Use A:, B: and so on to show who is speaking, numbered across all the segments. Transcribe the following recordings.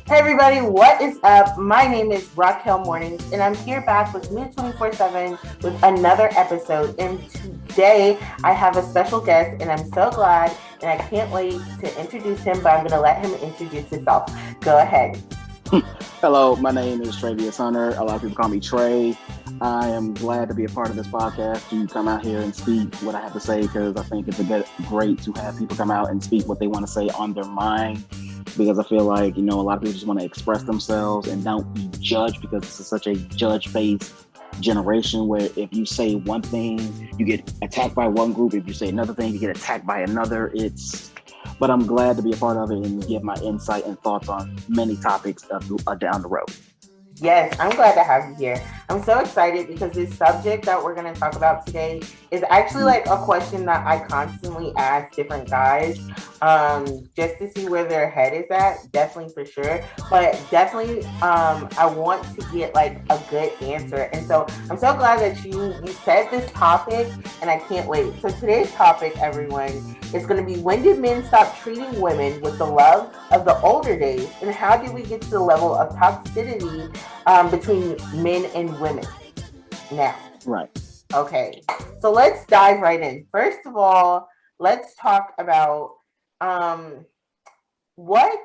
A: Hey everybody, what is up? My name is Raquel Mornings, and I'm here back with Mood 24/7 with another episode. And today I have a special guest, and I'm so glad, and I can't wait to introduce him, but I'm going to let him introduce himself. Go ahead.
B: Hello, my name is Travious. A lot of people call me Trey. I am glad to be a part of this podcast to come out here and speak what I have to say because I think it's great to have people come out and speak what they want to say on their mind. Because I feel like, a lot of people just want to express themselves and don't be judged because this is such a judge-based generation where if you say one thing, you get attacked by one group. If you say another thing, you get attacked by another. But I'm glad to be a part of it and give my insight and thoughts on many topics down the road.
A: Yes, I'm glad to have you here. I'm so excited because this subject that we're going to talk about today is actually like a question that I constantly ask different guys, just to see where their head is at. Definitely for sure, but definitely, I want to get like a good answer. And so I'm so glad that you said this topic, and I can't wait. So today's topic, everyone, is going to be when did men stop treating women with the love of the older days, and how did we get to the level of toxicity between men and women now?
B: Right.
A: Okay, so let's dive right in. First of all, let's talk about um, what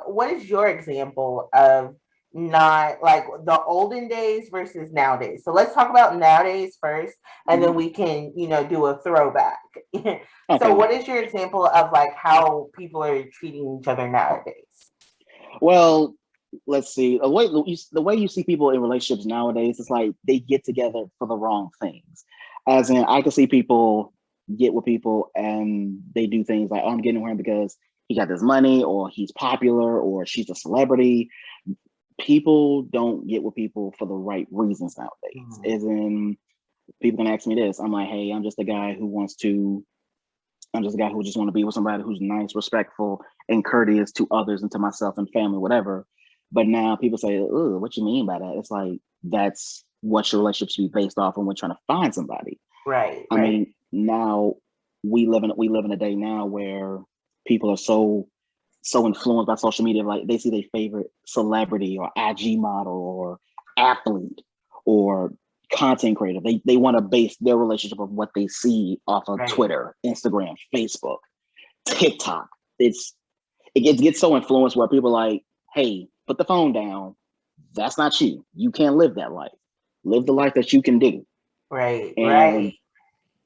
A: what is your example of not like the olden days versus nowadays? So let's talk about nowadays first, and then
B: Mm-hmm.
A: we can do a throwback. So
B: Okay.
A: what is your example of like how people are treating each other nowadays?
B: Well, let's see. The way you see people in relationships nowadays, it's like they get together for the wrong things. As in, I can see people get with people and they do things like, oh, I'm getting with him because he got this money or he's popular or she's a celebrity. People don't get with people for the right reasons nowadays.
A: Mhm.
B: As in, people can ask me this. I'm like, hey, I'm just a guy who just want to be with somebody who's nice, respectful, and courteous to others and to myself and family, whatever. But now people say, "Oh, what you mean by that?" It's like that's what your relationship should be based off when we're trying to find somebody.
A: Right,
B: I
A: right.
B: mean, now we live in a day now where people are so influenced by social media, like they see their favorite celebrity or IG model or athlete or content creator. They want to base their relationship of what they see off of
A: Right.
B: Twitter, Instagram, Facebook, TikTok. It gets so influenced where people are like, hey, put the phone down. That's not you. You can't live that life. Live the life that you can do.
A: Right, right.
B: And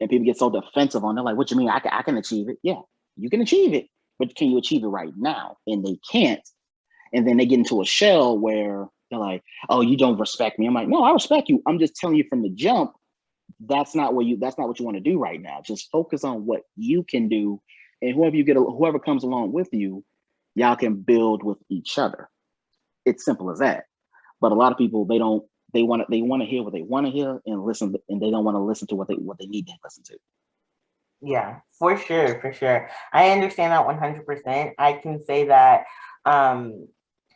B: and people get so defensive on. They're like, "What you mean? I can achieve it? Yeah, you can achieve it, but can you achieve it right now?" And they can't. And then they get into a shell where they're like, "Oh, you don't respect me." I'm like, "No, I respect you. I'm just telling you from the jump. That's not what you want to do right now. Just focus on what you can do, and whoever comes along with you, y'all can build with each other. It's simple as that. But a lot of people they want to hear what they want to hear and listen, and they don't want to listen to what they need to listen to.
A: Yeah, for sure, for sure. I understand that 100%. I can say that um,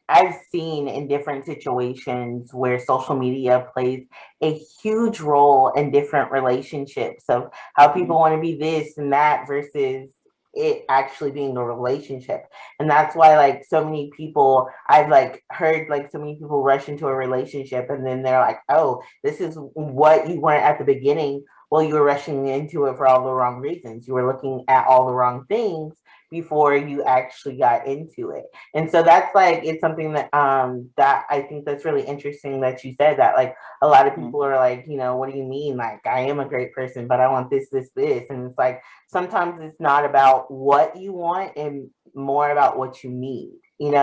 A: I've seen in different situations where social media plays a huge role in different relationships of how
B: Mm-hmm.
A: people want to be this and that versus it actually being a relationship. And that's why like so many people I've like heard like so many people rush into a relationship and then they're like, "Oh, this is what you weren't at the beginning." Well, you were rushing into it for all the wrong reasons. You were looking at all the wrong things before you actually got into it. And so that's like it's something that I think that's really interesting that you said that like a lot of
B: Mm-hmm.
A: people are like, what do you mean? Like I am a great person, but I want this, this, this. And it's like sometimes it's not about what you want and more about what you need. And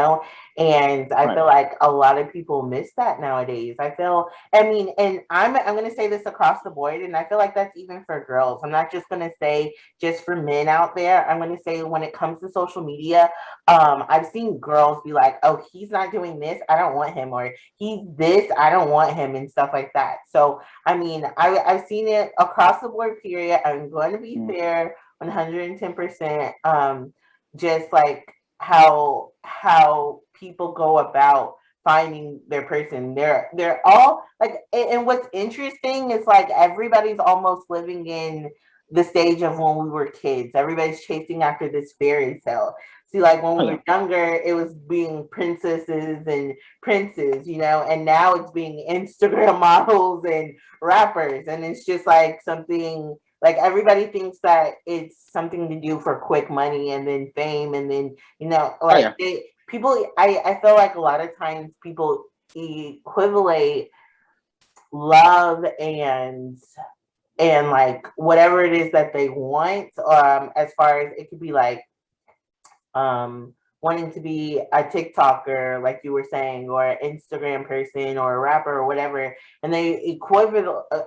A: I
B: Right.
A: feel like a lot of people miss that nowadays. I mean, and I'm gonna say this across the board, and I feel like that's even for girls. I'm not just gonna say just for men out there. I'm gonna say when it comes to social media, I've seen girls be like, "Oh, he's not doing this. I don't want him," or "He's this. I don't want him," and stuff like that. So, I mean, I've seen it across the board. Period. I'm going to be
B: Mm-hmm.
A: fair, 110%. Just like how people go about finding their person. They're all like, and what's interesting is like everybody's almost living in the stage of when we were kids. Everybody's chasing after this fairy tale. See, like when
B: Oh
A: we
B: yeah.
A: were younger, it was being princesses and princes, and now it's being Instagram models and rappers. And it's just like something like everybody thinks that it's something to do for quick money and then fame and then,
B: Oh
A: like
B: yeah.
A: people, I feel like a lot of times people equivalate love and like whatever it is that they want, as far as it could be like wanting to be a TikToker, like you were saying, or an Instagram person or a rapper or whatever, and they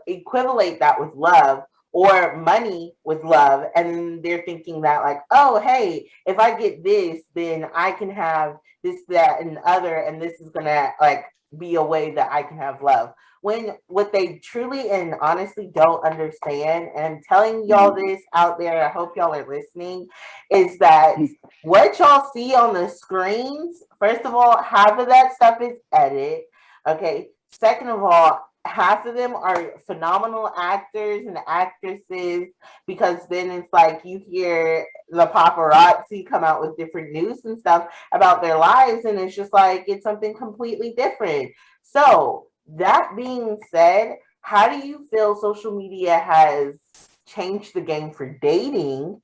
A: equivalate that with love or money with love, and they're thinking that like, oh, hey, if I get this, then I can have this, that, and other, and this is gonna like be a way that I can have love. When what they truly and honestly don't understand, and I'm telling y'all
B: Mhm.
A: this out there, I hope y'all are listening, is that what y'all see on the screens, first of all, half of that stuff is edited. Okay. Second of all, half of them are phenomenal actors and actresses, because then it's like you hear the paparazzi come out with different news and stuff about their lives, and it's just like it's something completely different. So, that being said, how do you feel social media has changed the game for dating,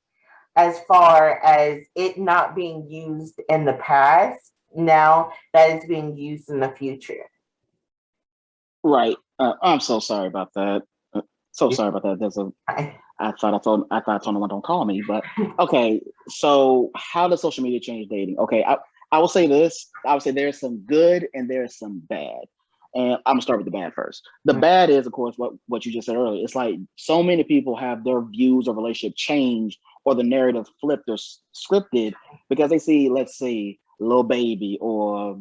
A: as far as it not being used in the past, now that it's being used in the future?
B: Right. I'm so sorry about that. So sorry about that. I thought I told no one don't call me, but okay. So how does social media change dating? Okay, I will say this. I would say there's some good and there's some bad. And I'm gonna start with the bad first. The bad is, of course, what you just said earlier. It's like so many people have their views of relationship changed or the narrative flipped or scripted because they see, let's say, Lil Baby or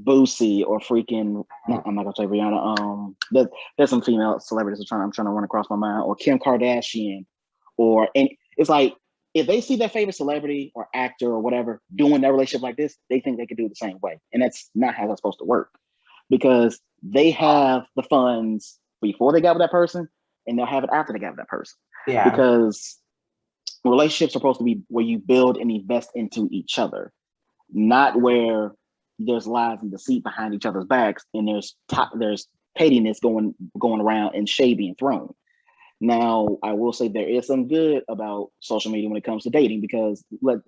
B: Boosie or freaking. No, I'm not gonna say Rihanna. There's some female celebrities I'm trying to run across my mind, or Kim Kardashian, and it's like if they see their favorite celebrity or actor or whatever doing their relationship like this, they think they could do it the same way, and that's not how that's supposed to work because they have the funds before they got with that person, and they'll have it after they got with that person
A: Yeah.
B: because relationships are supposed to be where you build and invest into each other, not where there's lies and deceit behind each other's backs and there's pettiness going around and shade being thrown. Now, I will say there is some good about social media when it comes to dating because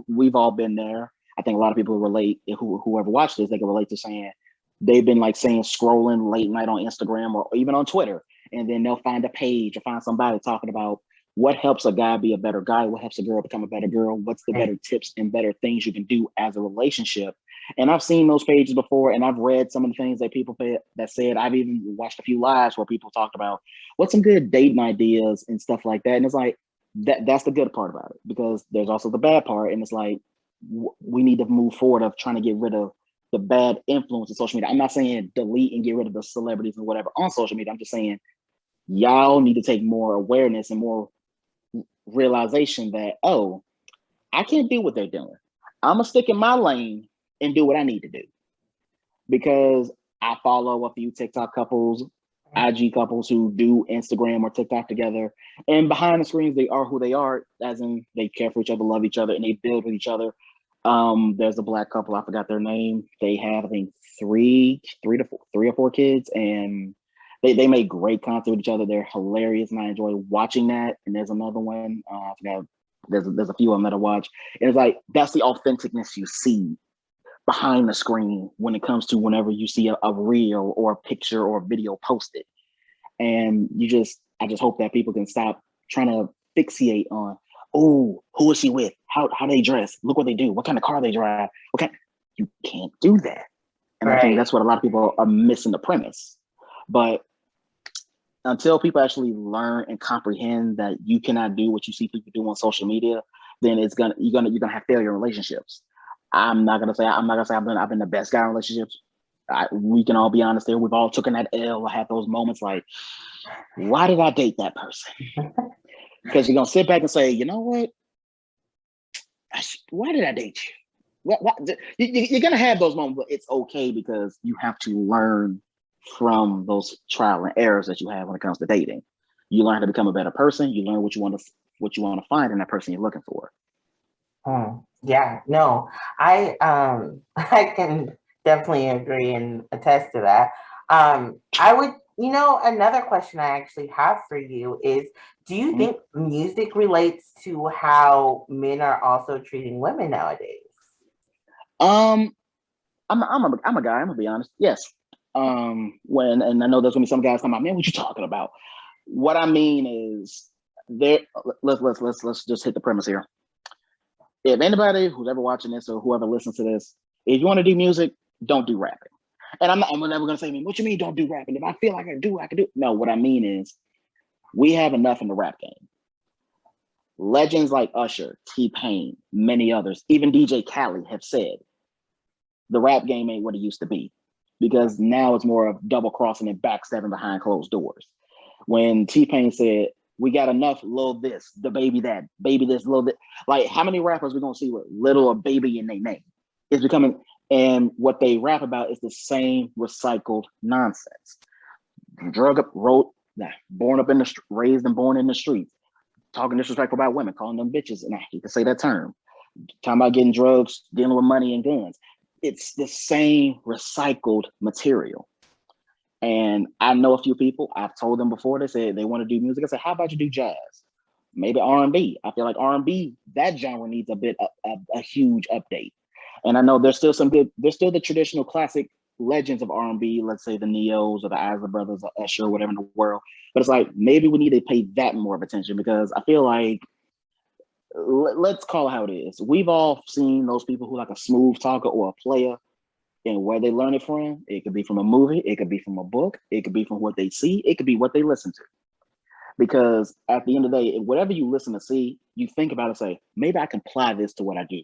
B: we've all been there. I think a lot of people relate, whoever watched this, they can relate to saying they've been like saying scrolling late night on Instagram or even on Twitter, and then they'll find a page or find somebody talking about what helps a guy be a better guy, what helps a girl become a better girl, what's the better tips and better things you can do as a relationship. And I've seen those pages before, and I've read some of the things that people that said. I've even watched a few lives where people talked about what's some good dating ideas and stuff like that. And it's like that's the good part about it because there's also the bad part, and it's like we need to move forward of trying to get rid of the bad influence of social media. I'm not saying delete and get rid of the celebrities and whatever on social media. I'm just saying y'all need to take more awareness and more realization that, oh, I can't do what they're doing. I'm gonna stick in my lane and do what I need to do because I follow a few TikTok couples, IG couples who do Instagram or TikTok together, and behind the screens they are who they are, as in they care for each other, love each other, and they build with each other. There's a Black couple, I forgot their name. They have, I think, three or four kids, and they make great content with each other. They're hilarious, and I enjoy watching that. And there's another one, I forgot. There's a few of them that I watch, and it's like that's the authenticness you see behind the screen when it comes to whenever you see a reel or a picture or a video posted. And I just hope that people can stop trying to fixate on, oh, who is she with? How they dress? Look what they do. What kind of car they drive? You can't do that. And I think
A: Right.
B: that's what a lot of people are missing the premise. But until people actually learn and comprehend that you cannot do what you see people do on social media, then you're gonna have failure in relationships. I'm not gonna say I've been the best guy in relationships. We can all be honest there. We've all taken that L, had those moments like, why did I date that person? Because you're gonna sit back and say, you know what? Why did I date you? You're gonna have those moments, but it's okay because you have to learn from those trial and errors that you have when it comes to dating. You learn how to become a better person. You learn what you want to what you want to find in that person you're looking for.
A: Yeah, no, I can definitely agree and attest to that. I would, another question I actually have for you is, do you think music relates to how men are also treating women nowadays?
B: Um, I'm a guy. I'm gonna be honest. Yes. And I know there's gonna be some guys talking about, man, what you talking about? What I mean is, there. Let's just hit the premise here. If anybody who's ever watching this or whoever listens to this, if you want to do music, don't do rapping. And I'm never gonna say, what you mean don't do rapping? If I feel like I can do. No, what I mean is, we have enough in the rap game. Legends like Usher, T-Pain, many others, even DJ Khaled have said the rap game ain't what it used to be, because now it's more of double crossing and backstabbing behind closed doors. When T-Pain said, we got enough little this, the baby that, baby this, little this. Like, how many rappers we gonna see with little or baby in their name? It's becoming, and what they rap about is the same recycled nonsense. Drug up, wrote, born up in the, raised and born in the streets, talking disrespectful about women, calling them bitches, and I hate to say that term. Talking about getting drugs, dealing with money and guns. It's the same recycled material. And I know a few people, I've told them before, they said they want to do music. I said, how about you do jazz? Maybe R&B. I feel like R&B, that genre needs a huge update. And I know there's still the traditional classic legends of R&B, let's say the Neos or the Isley Brothers or Usher or whatever in the world. But it's like, maybe we need to pay that more of attention, because I feel like, let's call it how it is. We've all seen those people who like a smooth talker or a player, and where they learn it from. It could be from a movie, it could be from a book, it could be from what they see, it could be what they listen to. Because at the end of the day, whatever you listen to see, you think about it and say, maybe I can apply this to what I do.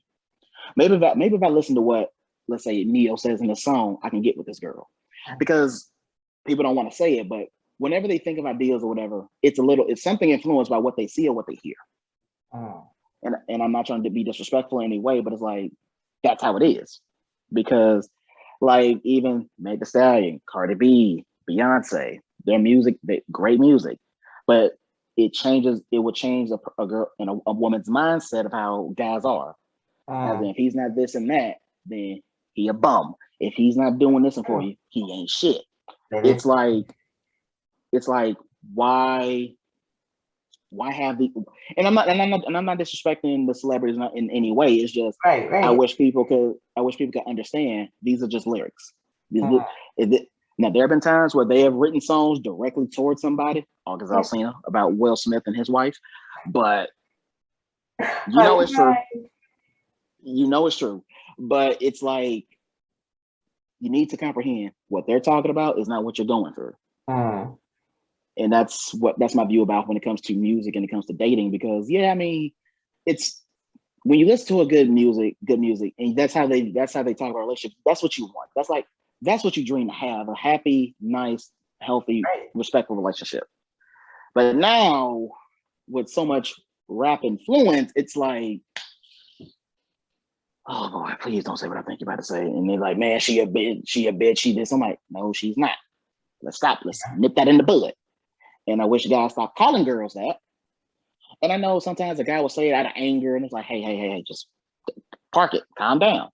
B: Maybe if I listen to what, let's say, Neo says in the song, I can get with this girl. Because people don't want to say it, but whenever they think of ideas or whatever, it's something influenced by what they see or what they hear. And I'm not trying to be disrespectful in any way, but it's like, that's how it is. Because like even Meg Thee Stallion, Cardi B, Beyonce, their music, great music, but it would change a girl and a woman's mindset of how guys are. As in, if he's not this and that, then he a bum. If he's not doing this for you, he ain't shit. It's like why have the, and I'm not disrespecting the celebrities in any way. It's just
A: right.
B: I wish people could understand these are just lyrics. Now there have been times where they have written songs directly towards somebody, August Alsina, about Will Smith and his wife, but it's true. It's true, but it's like, you need to comprehend what they're talking about is not what you're going through. And that's my view about when it comes to music and it comes to dating, because it's when you listen to a good music, and that's how they talk about relationships. That's what you want. That's what you dream to have, a happy, nice, healthy, respectful relationship. But now with so much rap influence, it's like, oh boy, please don't say what I think you're about to say. And they're like, man, she a bitch, she this. I'm like, no, she's not. Let's stop. Let's nip that in the bud. And I wish guys stop calling girls that. And I know sometimes a guy will say it out of anger, and it's like, hey, just park it, calm down.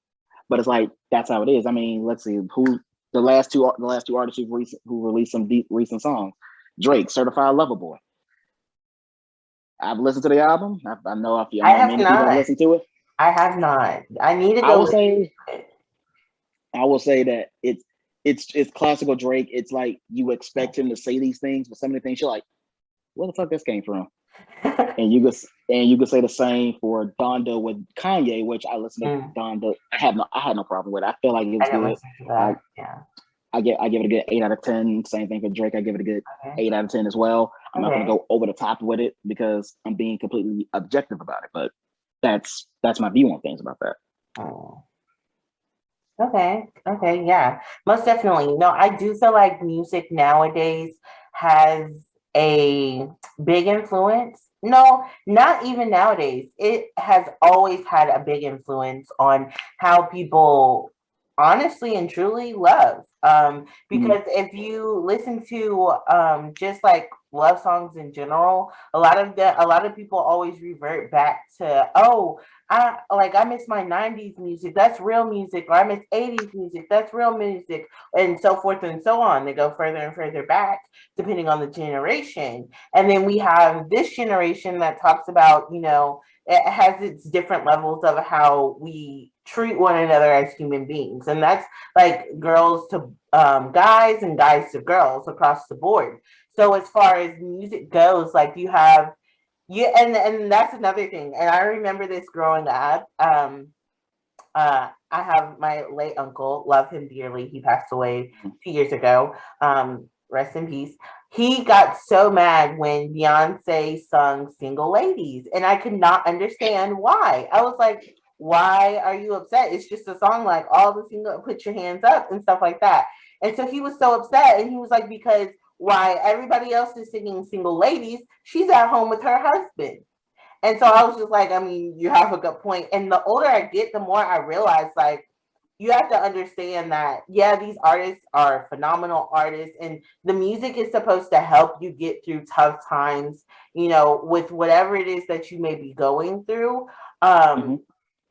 B: But it's like, that's how it is. I mean, let's see who the last two artists who released some deep recent songs. Drake, Certified Lover Boy. I've listened to the album. I know many people have listened to it.
A: I have not. I need to go.
B: I will say that it's classical Drake. It's like you expect him to say these things, but some of the things you're like, where the fuck this came from? and you could say the same for Donda with Kanye, which I listened to Donda. I had no problem with it. I feel like it was good. I give it a good 8 out of 10. Same thing for Drake. I give it a good 8 out of 10 as well. I'm not gonna go over the top with it because I'm being completely objective about it. But that's my view on things about that.
A: Okay, yeah, most definitely. No, I do feel like music nowadays has a big influence. No, not even nowadays. It has always had a big influence on how people honestly and truly love. Because if you listen to just like love songs in general, a lot of people always revert back to, oh, I miss my 90s music, that's real music, or I miss 80s music, that's real music, and so forth and so on. They go further and further back depending on the generation. And then we have this generation that talks about, it has its different levels of how we treat one another as human beings. And that's like girls to guys and guys to girls across the board. So as far as music goes, like you have and that's another thing. And I remember this growing up. I have my late uncle, love him dearly. He passed away 2 years ago. Rest in peace. He got so mad when Beyonce sung Single Ladies, and I could not understand why. I was like, why are you upset? It's just a song like all the single, put your hands up and stuff like that. And so he was so upset, and he was like, because why everybody else is singing Single Ladies, she's at home with her husband. And so I was just like, I mean, you have a good point. And the older I get, the more I realize, like, you have to understand that, yeah, these artists are phenomenal artists, and the music is supposed to help you get through tough times, with whatever it is that you may be going through, and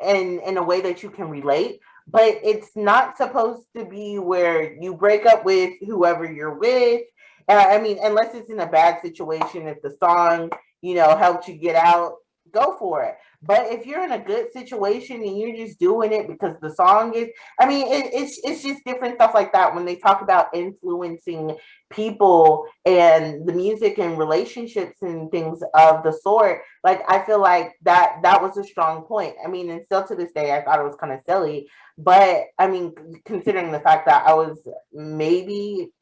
A: in a way that you can relate. But it's not supposed to be where you break up with whoever you're with. I mean, unless it's in a bad situation, if the song, helped you get out, go for it. But if you're in a good situation and you're just doing it because the song is, I mean, it's just different stuff like that when they talk about influencing people and the music and relationships and things of the sort. Like, I feel like that was a strong point. I mean, and still to this day, I thought it was kind of silly. But I mean, considering the fact that I was maybe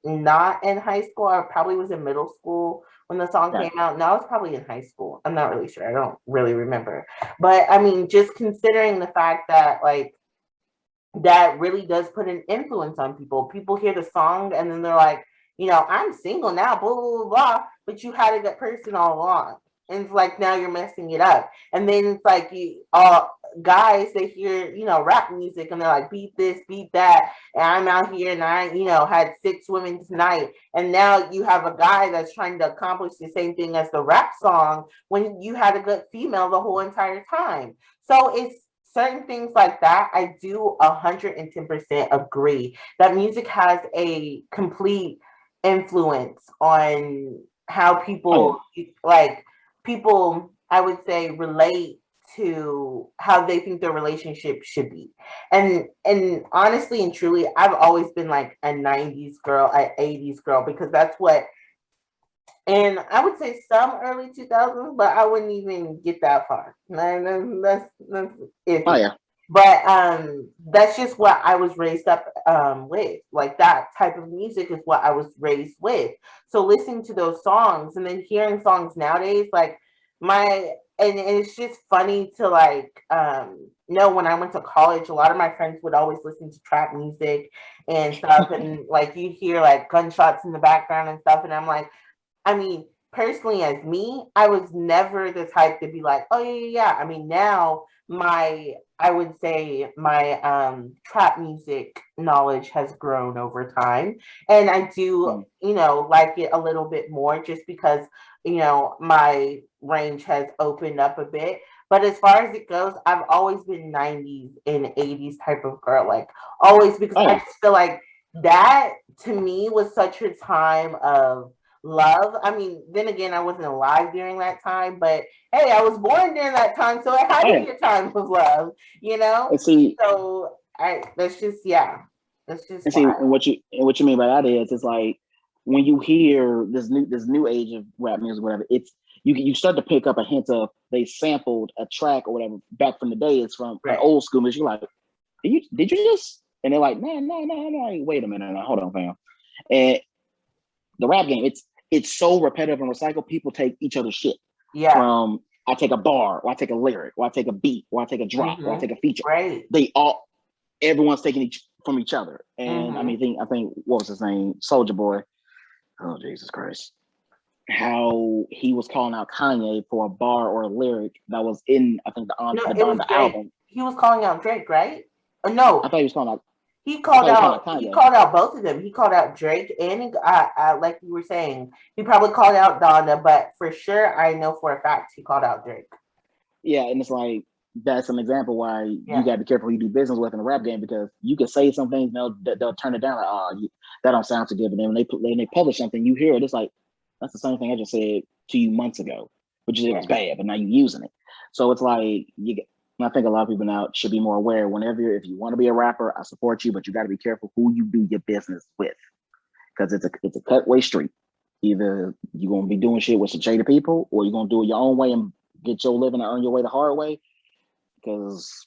A: not in high school, I probably was in middle school when the song
B: Right.
A: came out. No, I was probably in high school. I'm not really sure. I don't really remember. But I mean, just considering the fact that, like, that really does put an influence on people. People hear the song and then they're like, I'm single now, blah, blah, blah, blah, but you had a good person all along. And it's like, now you're messing it up. And then it's like, guys, they hear, rap music and they're like, beat this, beat that. And I'm out here and I, had 6 women tonight. And now you have a guy that's trying to accomplish the same thing as the rap song when you had a good female the whole entire time. So it's certain things like that. I do 110% agree that music has a complete influence on how
B: Oh yeah.
A: people, I would say, relate to how they think their relationship should be. And honestly and truly, I've always been like a 90s girl, an 80s girl, because that's what, and I would say some early 2000s, but I wouldn't even get that far. That's
B: Oh
A: iffy.
B: yeah.
A: But that's just what I was raised up with. Like, that type of music is what I was raised with. So listening to those songs and then hearing songs nowadays, like my and it's just funny to, like, know when I went to college, a lot of my friends would always listen to trap music and stuff, and like you hear like gunshots in the background and stuff, and I'm like, I mean, personally, as me, I was never the type to be like, oh, yeah, yeah, yeah. I mean, now I would say my trap music knowledge has grown over time. And I do, like it a little bit more just because, my range has opened up a bit. But as far as it goes, I've always been 90s and 80s type of girl, like always, because
B: Oh
A: I
B: yeah.
A: just feel like that to me was such a time of love. I mean, then again, I wasn't alive during that time, but hey, I was born during that time, so it had
B: Oh
A: to
B: yeah.
A: be a time of love, you know?
B: And see,
A: So that's just, yeah, that's just
B: and see,
A: why.
B: and what you mean by that is, it's like when you hear this new age of rap music, whatever. It's you start to pick up a hint of they sampled a track or whatever back from the day. It's from an
A: Right.
B: old school music. You're like, did you just? And they're like, no, no, no, no. Wait a minute, no, hold on, fam. And the rap game, it's so repetitive and recycled. People take each other's shit
A: Yeah.
B: from, I take a bar, or I take a lyric, or I take a beat, or I take a drop, or I
A: Mm-hmm.
B: take a feature.
A: Right.
B: They all Everyone's taking from each other. And
A: Mm-hmm.
B: I think what was his name? Soldier Boy. Oh Jesus Christ. How he was calling out Kanye for a bar or a lyric that was in, I think,
A: No,
B: the
A: it
B: on
A: was
B: the
A: Drake.
B: album.
A: He was calling out Drake, right?
B: I
A: No,
B: thought he was calling out.
A: He
B: I
A: called
B: thought he called out
A: out. He
B: Kanye.
A: called out both of them. He called out Drake and like you were saying, he probably called out Donda, but for sure, I know for a fact he called out Drake.
B: Yeah, and it's like that's an example why you got to be careful who you do business with in the rap game, because you can say some things, they'll turn it down like, oh, that don't sound too good. But then when they publish something, you hear it, it's like that's the same thing I just said to you months ago, but you said it was bad, but now you're using it. So it's like I think a lot of people now should be more aware. Whenever if you want to be a rapper, I support you, but you got to be careful who you do your business with, because it's a cutaway street. Either you're gonna be doing shit with some shady people, or you're gonna do it your own way and get your living and earn your way the hard way. Because,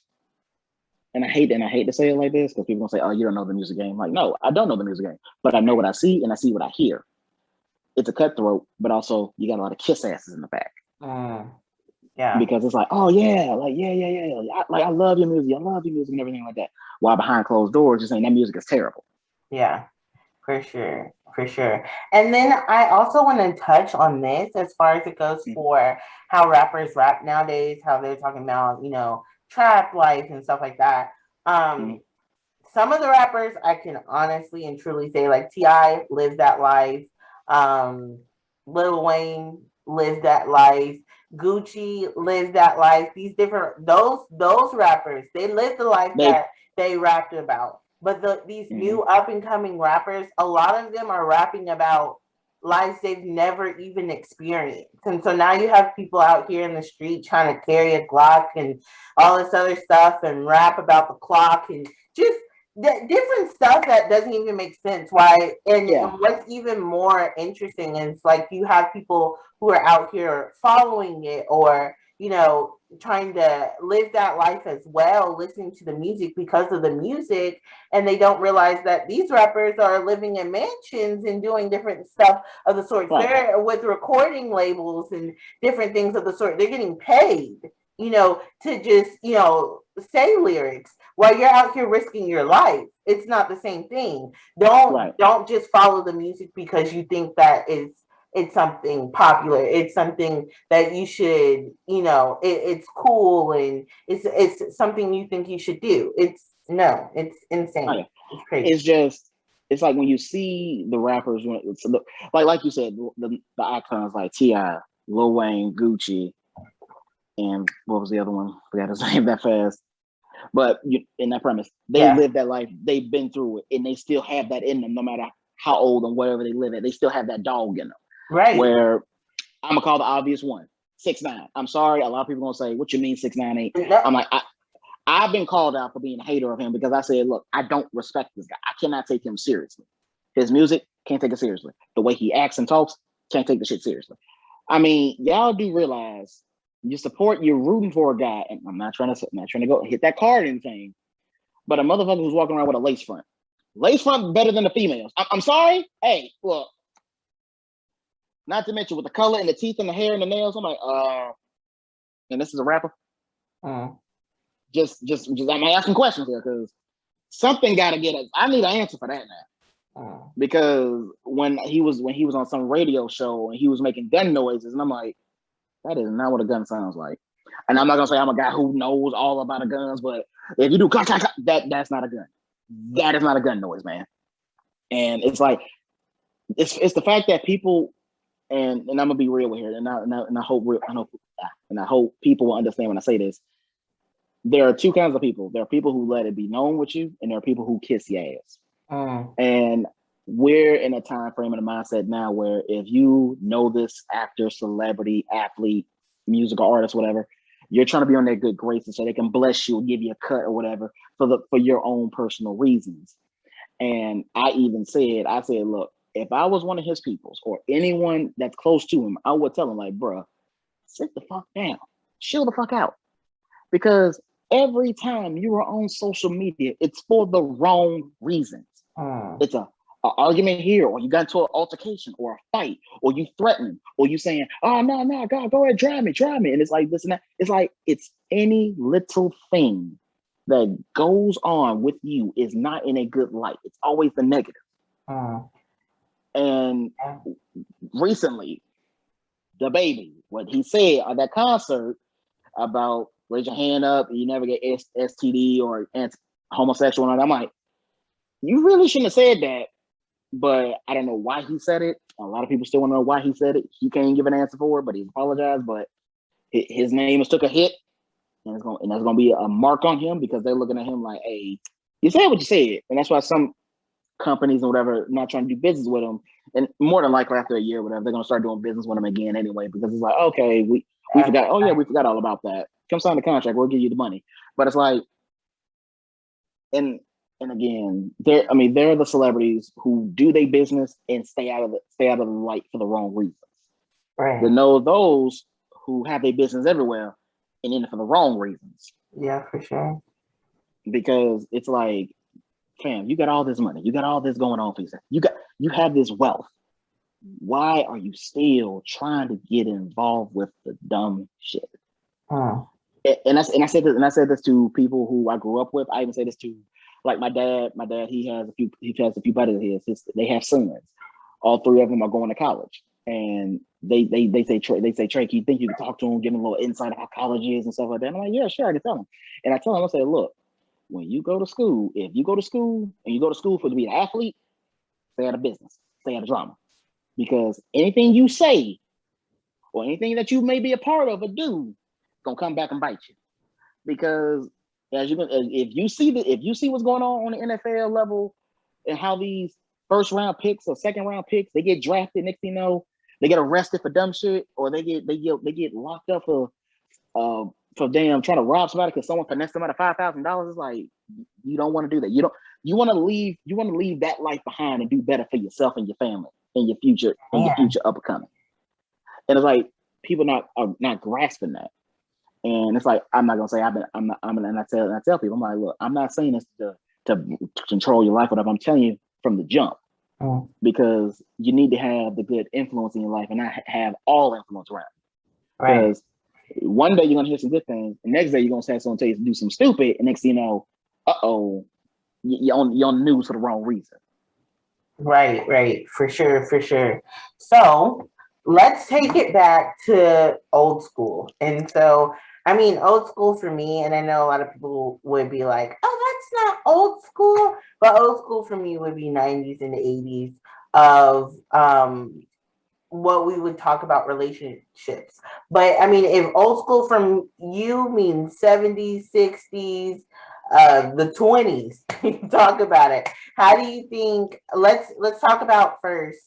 B: and I hate to say it like this, because people gonna say, "Oh, you don't know the music game." Like, no, I don't know the music game, but I know what I see and I see what I hear. It's a cutthroat, but also you got a lot of kiss asses in the back.
A: Yeah,
B: because it's like, oh yeah, like I love your music, and everything like that. While behind closed doors, you're saying that music is terrible.
A: Yeah, for sure. For sure. And then I also want to touch on this as far as it goes for how rappers rap nowadays, how they're talking about, trap life and stuff like that. Some of the rappers I can honestly and truly say, like T.I. lives that life. Lil Wayne lives that life. Gucci lives that life. These different those rappers, they live the life that they rapped about. But these new up and coming rappers, a lot of them are rapping about lives they've never even experienced. And so now you have people out here in the street trying to carry a Glock and all this other stuff and rap about the clock and just different stuff that doesn't even make sense. Why? And what's even more interesting is like you have people who are out here following it, or trying to live that life as well, listening to the music because of the music, and they don't realize that these rappers are living in mansions and doing different stuff of the sort. Right. They're with recording labels and different things of the sort. They're getting paid, to just, say lyrics while you're out here risking your life. It's not the same thing. Don't just follow the music because you think that it's something popular. It's something that you should, it's cool and it's something you think you should do. It's insane. It's crazy.
B: It's like when you see the rappers, like you said, the icons like T.I., Lil Wayne, Gucci, and what was the other one? Forgot his name that fast. But in that premise, they live that life. They've been through it, and they still have that in them, no matter how old and wherever they live at. They still have that dog in them.
A: Right.
B: Where I'm gonna call the obvious one, 6ix9ine. I'm sorry, a lot of people gonna say, "What you mean 6ix9ine ain't?" I'm like, I've been called out for being a hater of him because I said, "Look, I don't respect this guy. I cannot take him seriously. His music, can't take it seriously. The way he acts and talks, can't take the shit seriously." I mean, y'all do realize you support, you're rooting for a guy, and I'm not trying to go hit that card and thing, but a motherfucker who's walking around with a lace front. Lace front better than the females. I'm sorry. Hey, look. Not to mention with the color and the teeth and the hair and the nails, I'm like, and this is a rapper. Just I'm asking questions here because something got to get us. I need an answer for that now. Because when he was on some radio show and he was making gun noises, and I'm like, that is not what a gun sounds like. And I'm not gonna say I'm a guy who knows all about the guns, but if you do that's not a gun. That is not a gun noise, man. And it's like it's the fact that people. And I'm gonna be real here, and I hope people will understand when I say this. There are two kinds of people. There are people who let it be known with you, and there are people who kiss your ass. And we're in a time frame and a mindset now where if you know this actor, celebrity, athlete, musical artist, whatever, you're trying to be on their good graces so they can bless you, give you a cut or whatever for your own personal reasons. And I said, look. If I was one of his peoples or anyone that's close to him, I would tell him, like, bruh, sit the fuck down. Chill the fuck out. Because every time you are on social media, it's for the wrong reasons. It's a argument here, or you got into an altercation or a fight, or you threaten, or you saying, oh, no, God, go ahead, drive me. And it's like this and that. It's like it's any little thing that goes on with you is not in a good light. It's always the negative. And recently, the baby, what he said at that concert about raise your hand up, you never get STD or homosexual, and I'm like, you really shouldn't have said that. But I don't know why he said it. A lot of people still want to know why he said it. He can't give an answer for it, but he apologized. But his name has took a hit, and that's gonna be a mark on him because they're looking at him like, hey, you said what you said, and that's why some companies and whatever not trying to do business with him. And more than likely after a year, whatever, they're gonna start doing business with him again anyway because it's like, okay, we forgot. Oh yeah, we forgot all about that. Come sign the contract. We'll give you the money. But it's like, and and again, they're the celebrities who do their business and stay out of the light for the wrong reasons.
A: Right.
B: They know those who have their business everywhere and in it for the wrong reasons.
A: Yeah, for sure.
B: Because it's like, fam, you got all this money, you got all this going on for yourself. You have this wealth. Why are you still trying to get involved with the dumb shit? And I said this to people who I grew up with. I even say this to like my dad. My dad, he has a few buddies of his. They have sons. All three of them are going to college, and they say Trey, you think you can talk to them, give them a little insight of how college is and stuff like that? And I'm like, yeah, sure, I can tell them. And I tell them, I say, look, when you go to school, if you go to school and you go to school for to be an athlete, stay out of business, stay out of drama, because anything you say or anything that you may be a part of or do, gonna come back and bite you. Because if you see what's going on the NFL level and how these first round picks or second round picks they get drafted, next thing you know, they get arrested for dumb shit or they get locked up for damn trying to rob somebody because someone finessed them out of $5,000. It's like you don't want to do that. You want to leave that life behind and do better for yourself and your family and your future upcoming. And it's like people are not grasping that. And it's like I'm not gonna say and I tell people, I'm like, look, I'm not saying this to control your life, whatever. I'm telling you from the jump. Because you need to have the good influence in your life and not have all influence around.
A: Right.
B: Because one day you're gonna hear some good things, the next day you're gonna have someone tell you to do some stupid, and next thing you know, you're on the news for the wrong reason.
A: Right, for sure. So let's take it back to old school. And so, I mean, old school for me, and I know a lot of people would be like, oh, that's not old school. But old school for me would be 90s and 80s of what we would talk about relationships. But I mean, if old school from you means 70s, 60s, the 20s, talk about it. How do you think, let's talk about first,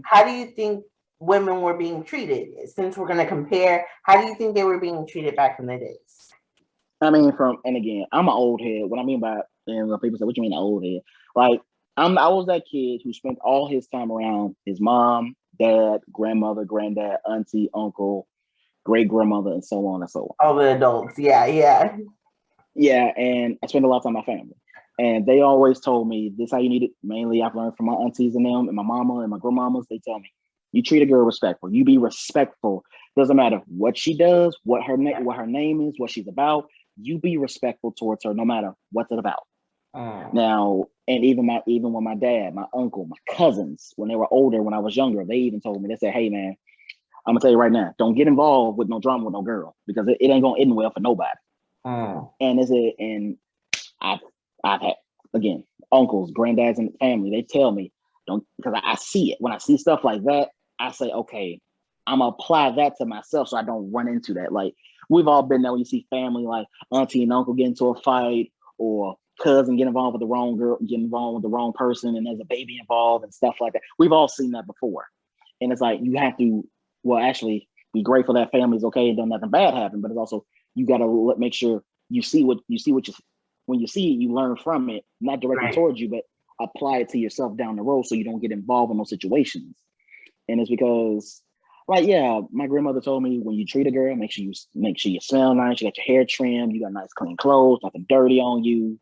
A: how do you think women were being treated? Since we're going to compare, how do you think they were being treated back in the days?
B: I mean, and again, I'm an old head. What I mean by, and when people say, what you mean an old head? Like, I was that kid who spent all his time around his mom, dad, grandmother, granddad, auntie, uncle, great grandmother, and so on and so on.
A: All the adults, yeah.
B: Yeah, and I spent a lot of time with my family. And they always told me, this is how you need it. Mainly, I've learned from my aunties and them, and my mama and my grandmamas. They tell me, you treat a girl respectful. You be respectful. Doesn't matter what she does, what her name is, what she's about. You be respectful towards her, no matter what's it about. Now, and even when my dad, my uncle, my cousins, when they were older, when I was younger, they even told me, they said, hey man, I'm gonna tell you right now, don't get involved with no drama with no girl because it ain't gonna end well for nobody. And I've had, again, uncles, granddads, and family, they tell me, don't, because I see it. When I see stuff like that, I say, okay, I'm gonna apply that to myself so I don't run into that. Like, we've all been there when you see family, like auntie and uncle get into a fight, or cousin get involved with the wrong girl, get involved with the wrong person, and there's a baby involved and stuff like that. We've all seen that before. And it's like, you have to, well, actually be grateful that family's okay and don't nothing bad happen, but it's also, you got to make sure you see what when you see it, you learn from it, not directly towards you, but apply it to yourself down the road so you don't get involved in those situations. And it's because, like, yeah, my grandmother told me, when you treat a girl, make sure you smell nice, you got your hair trimmed, you got nice clean clothes, nothing dirty on you.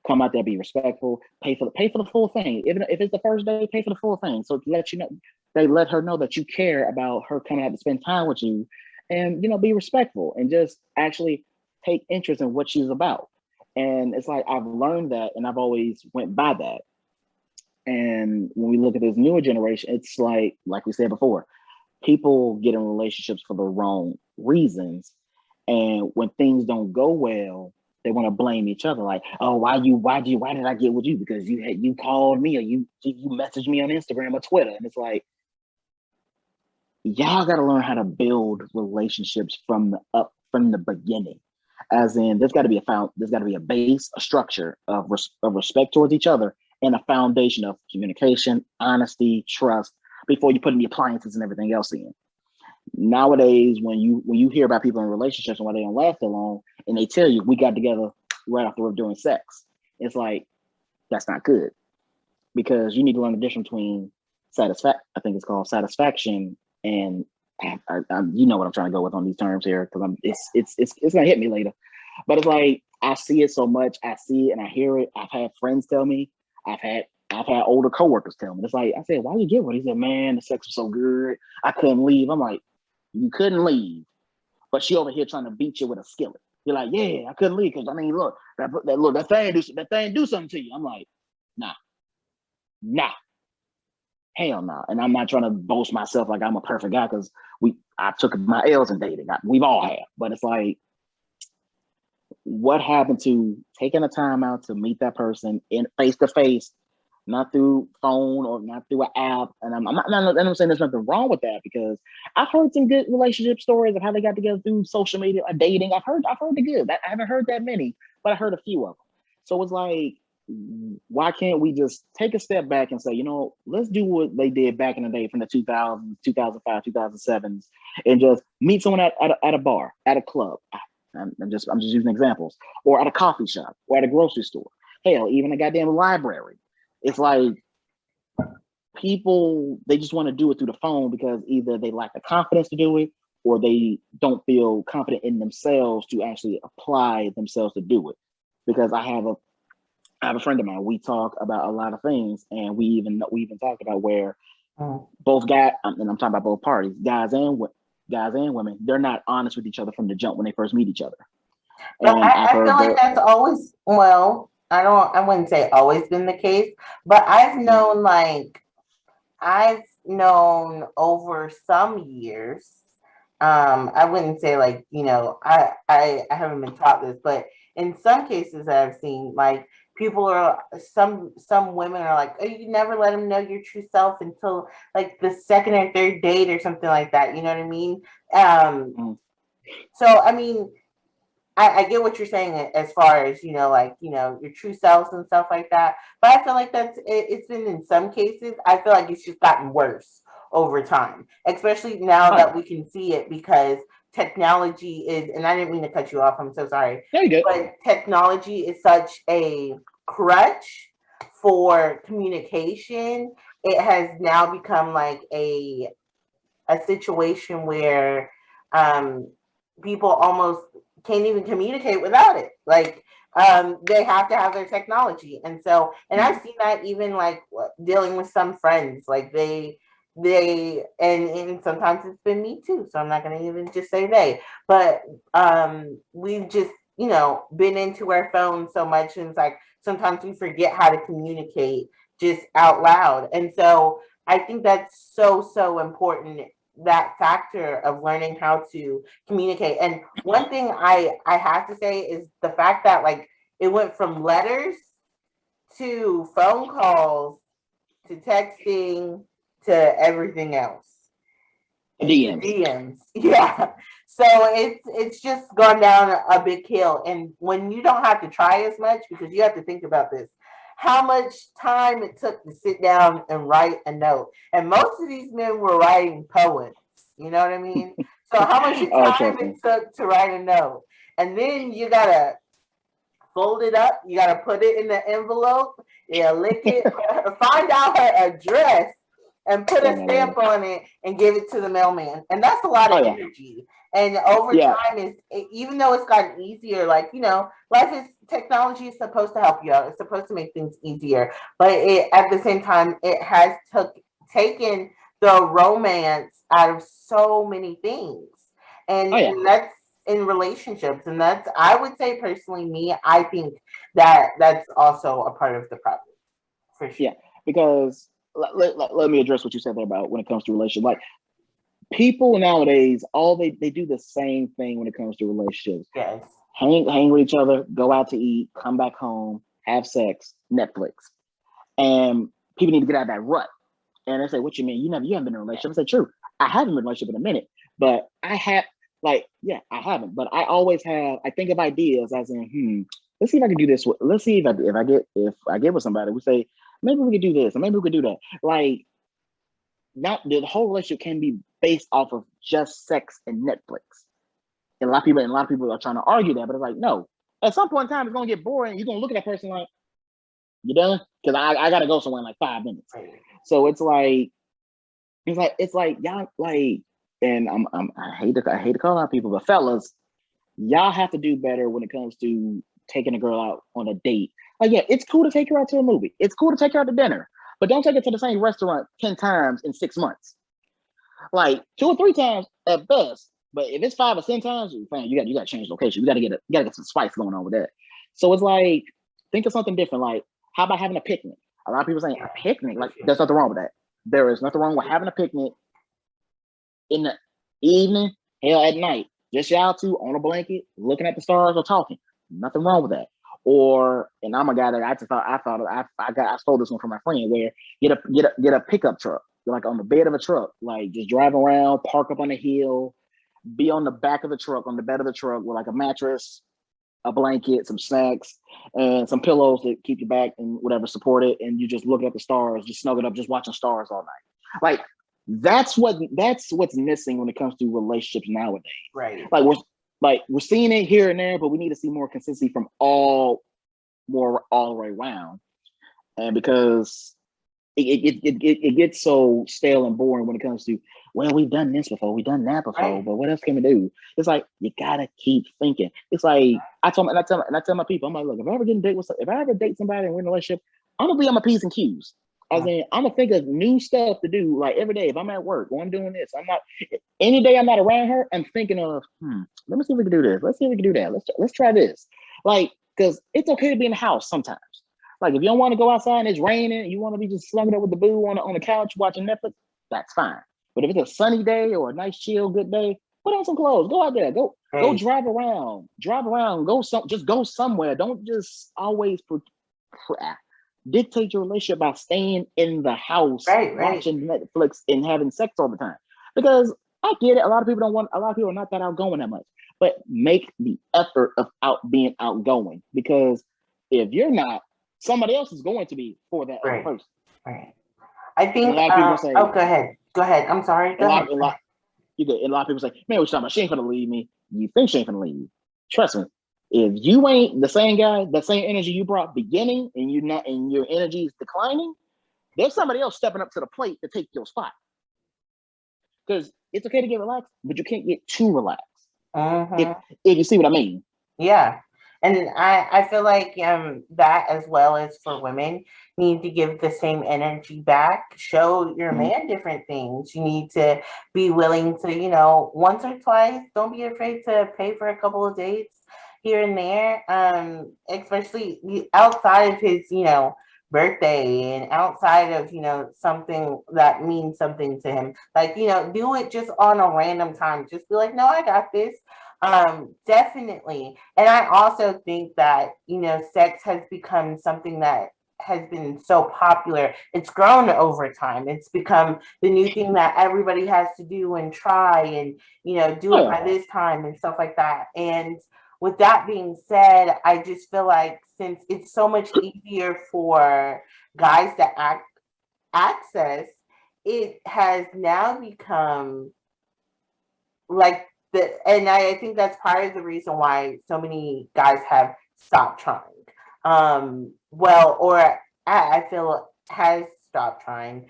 B: Come out there, be respectful, pay for the full thing. Even if it's the first day, pay for the full thing. So to let you know, they let her know that you care about her coming out to spend time with you, and be respectful and just actually take interest in what she's about. And it's like, I've learned that, and I've always went by that. And when we look at this newer generation, it's like we said before, people get in relationships for the wrong reasons. And when things don't go well, they want to blame each other. Like, oh, why did I get with you? Because you called me or you messaged me on Instagram or Twitter. And it's like, y'all got to learn how to build relationships from the beginning. As in, there's got to be a base, a structure of respect towards each other, and a foundation of communication, honesty, trust before you put in the appliances and everything else in. Nowadays, when you hear about people in relationships and why they don't last that long, and they tell you we got together right after we're doing sex, it's like that's not good, because you need to learn the difference between I think it's called satisfaction and you know what I'm trying to go with on these terms here, because it's gonna hit me later. But it's like I see it so much. I see it and I hear it. I've had friends tell me. I've had older coworkers tell me. It's like I said, why you get one? He said, man, the sex was so good, I couldn't leave. I'm like, you couldn't leave, but she over here trying to beat you with a skillet. You're like, yeah, I couldn't leave because I mean, look, that thing do something to you. I'm like, nah, hell no. And I'm not trying to boast myself like I'm a perfect guy, because I took my L's in dating. We've all had, but it's like, what happened to taking a time out to meet that person in face to face, not through phone or not through an app? And I'm saying there's nothing wrong with that, because I've heard some good relationship stories of how they got together through social media or dating. I've heard the good. I haven't heard that many, but I heard a few of them. So it's like, why can't we just take a step back and say, let's do what they did back in the day from the 2000s, 2005, 2007s, and just meet someone at a bar, at a club. I'm just using examples, or at a coffee shop, or at a grocery store. Hell, even a goddamn library. It's like people, they just want to do it through the phone because either they lack the confidence to do it, or they don't feel confident in themselves to actually apply themselves to do it. Because I have a friend of mine. We talk about a lot of things, and we even talked about where both guys, and I'm talking about both parties, guys and women, they're not honest with each other from the jump when they first meet each other.
A: But I feel like that's always, well, I wouldn't say always been the case, but I've known over some years. I wouldn't say I haven't been taught this, but in some cases that I've seen, like people are some women are like, oh, you never let them know your true self until like the second or third date or something like that. You know what I mean? So I mean, I get what you're saying as far as, your true selves and stuff like that. But I feel like it's been in some cases, I feel like it's just gotten worse over time, especially now that we can see it, because technology is, and I didn't mean to cut you off, I'm so sorry. But technology is such a crutch for communication. It has now become like a situation where people almost can't even communicate without it. Like they have to have their technology. And I've seen that even like dealing with some friends, like and sometimes it's been me too. So I'm not going to even just say they, but we've just, been into our phones so much. And it's like, sometimes we forget how to communicate just out loud. And so I think that's so important, that factor of learning how to communicate. And one thing I have to say is the fact that like it went from letters to phone calls to texting to everything else. DMs. Yeah. So it's just gone down a big hill. And when you don't have to try as much, because you have to think about this, how much time it took to sit down and write a note. And most of these men were writing poems. You know what I mean? So how much time it took to write a note. And then you gotta fold it up, you gotta put it in the envelope, lick it, find out her address, and put a stamp on it and give it to the mailman. And that's a lot of energy. And over time, even though it's gotten easier, like, technology is supposed to help you out. It's supposed to make things easier. But at the same time, it has taken the romance out of so many things. And that's in relationships. And that's, I would say personally, me, I think that's also a part of the problem. For sure.
B: Yeah, because let me address what you said there about when it comes to relationships. Like, people nowadays, they do the same thing when it comes to relationships.
A: Yes.
B: hang with each other, go out to eat, come back home, have sex, Netflix. And people need to get out of that rut. And they say, what you mean? You haven't been in a relationship. I say, true. I haven't been in a relationship in a minute, but I have I haven't. But I always have, I think of ideas as in, let's see if I can do this. Let's see if I get with somebody, we say, maybe we could do this, or maybe we could do that. Like, not the whole relationship can be based off of just sex and Netflix. And a lot of people are trying to argue that, but it's like, no. At some point in time, it's gonna get boring. You're gonna look at that person like, you done? Because I gotta go somewhere in like 5 minutes. So it's like y'all like, and I hate to call out people, but fellas, y'all have to do better when it comes to taking a girl out on a date. Like, yeah, it's cool to take her out to a movie. It's cool to take her out to dinner, but don't take her to the same restaurant 10 times in 6 months. Like 2 or 3 times at best. But if it's 5 or 10 times, you got to change location. You got to get some spice going on with that. So it's like, think of something different. Like, how about having a picnic? A lot of people saying a picnic. Like, there's nothing wrong with that. There is nothing wrong with having a picnic in the evening, hell, at night. Just y'all two on a blanket, looking at the stars or talking. Nothing wrong with that. Or, and I'm a guy that I stole this one from my friend, where get a pickup truck, like on the bed of a truck, like just drive around, park up on the hill, be on the back of the truck, on the bed of the truck with like a mattress, a blanket, some snacks, and some pillows to keep your back and whatever support it, and you just looking at the stars, just snuggled up, just watching stars all night. Like, that's what's missing when it comes to relationships nowadays.
A: Right.
B: Like we're seeing it here and there, but we need to see more consistency from all the way around. And because it gets so stale and boring when it comes to, well, we've done this before, we've done that before, right, but what else can we do? It's like, you gotta keep thinking. It's like, I tell my people, I'm like, look, if I ever date somebody and we're in a relationship, I'm gonna be on my P's and Q's. As in, I'm gonna think of new stuff to do, like every day. If I'm at work or I'm doing this, any day I'm not around her, I'm thinking of, let me see if we can do this. Let's see if we can do that. Let's try this. Like, because it's okay to be in the house sometimes. Like, if you don't want to go outside and it's raining, and you want to be just slugging up with the boo on the couch watching Netflix, that's fine. But if it's a sunny day or a nice chill good day, put on some clothes, go out there, go drive around, just go somewhere. Don't just always dictate your relationship by staying in the house, watching Netflix and having sex all the time. Because I get it, a lot of people are not that outgoing that much. But make the effort of being outgoing, because if you're not, somebody else is going to be for that other person.
A: Right. I think. A lot of people say, "Oh, go ahead. Go ahead. I'm sorry. Go ahead."
B: A lot of people say, "Man, what you talking about? She ain't gonna leave me." You think she ain't gonna leave you? Trust me. If you ain't the same guy, the same energy you brought beginning, and your energy is declining, there's somebody else stepping up to the plate to take your spot. Because it's okay to get relaxed, but you can't get too relaxed. If you see what I mean.
A: Yeah. And I feel like that, as well as for women, need to give the same energy back. Show your man different things. You need to be willing to, once or twice, don't be afraid to pay for a couple of dates here and there, especially outside of his, birthday, and outside of, something that means something to him. Like, do it just on a random time. Just be like, no, I got this. Definitely. And I also think that, sex has become something that has been so popular. It's grown over time. It's become the new thing that everybody has to do and try and, do it by this time and stuff like that. And with that being said, I just feel like, since it's so much easier for guys to access, it has now become like and I think that's part of the reason why so many guys have stopped trying. Or I feel has stopped trying.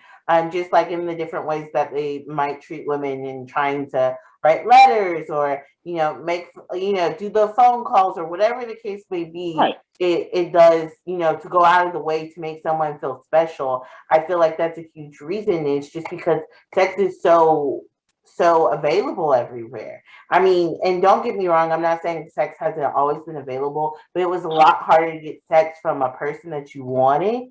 A: Just like in the different ways that they might treat women in trying to write letters, or make do the phone calls, or whatever the case may be.
B: Right.
A: It does, to go out of the way to make someone feel special. I feel like that's a huge reason. It's just because sex is so available everywhere. I mean, and don't get me wrong, I'm not saying sex hasn't always been available, but it was a lot harder to get sex from a person that you wanted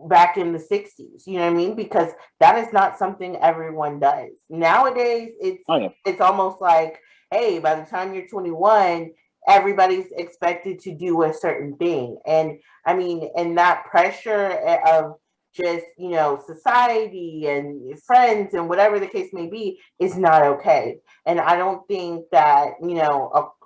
A: back in the 60s. You know what I mean? Because that is not something everyone does. Nowadays, it's almost like hey, by the time you're 21, everybody's expected to do a certain thing. And I mean, and that pressure of just, society and friends and whatever the case may be is not okay. And I don't think that,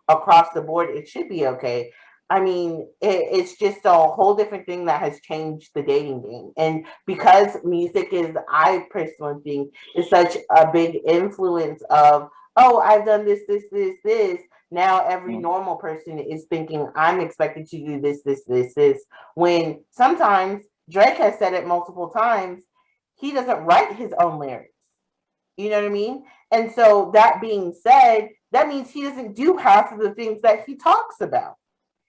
A: across the board, it should be okay. I mean, it's just a whole different thing that has changed the dating game. And because music is, I personally think, is such a big influence of, oh, I've done this. Now every normal person is thinking I'm expected to do this. When sometimes Drake has said it multiple times, he doesn't write his own lyrics. You know what I mean? And so that being said, that means he doesn't do half of the things that he talks about.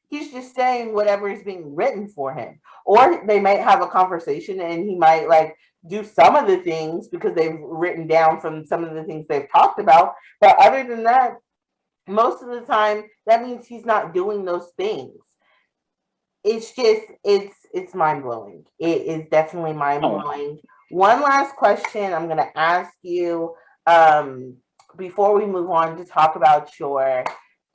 A: He's just saying whatever is being written for him. Or they might have a conversation and he might like do some of the things because they've written down from some of the things they've talked about. But other than that, most of the time, that means he's not doing those things. It's just it's mind blowing. It is definitely mind
B: Oh,
A: blowing. One last question I'm gonna ask you um, before we move on to talk about your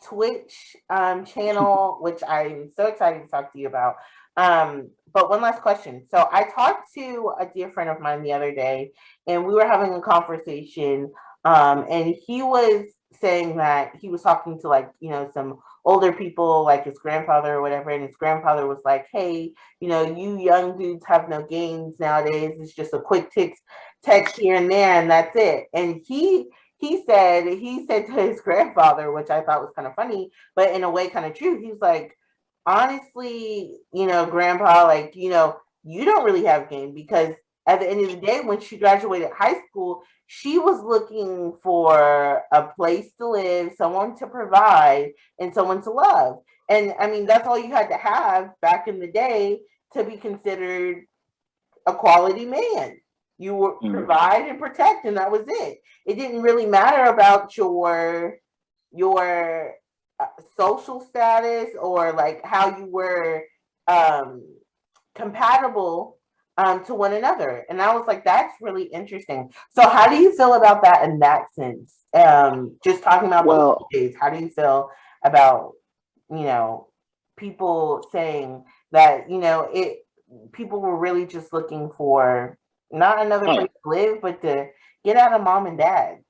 A: Twitch channel, which I'm so excited to talk to you about. But one last question. So I talked to a dear friend of mine the other day, and we were having a conversation. And he was saying that he was talking to like some older people, like his grandfather or whatever, and his grandfather was like, "Hey, you young dudes have no games nowadays. It's just a quick text here and there, and that's it." And he said to his grandfather, which I thought was kind of funny, but in a way kind of true. He's like, honestly, grandpa, like, you don't really have game because at the end of the day, when she graduated high school, she was looking for a place to live, someone to provide, and someone to love. And I mean, that's all you had to have back in the day to be considered a quality man. You would provide and protect, and that was it. It didn't really matter about your social status or like how you were um, compatible to one another. And I was like, that's really interesting. So, how do you feel about that in that sense? Just talking about the old
B: well,
A: days, how do you feel about you know people saying that it people were really just looking for not another
B: oh yeah.
A: place to live, but to get out of mom and dad's.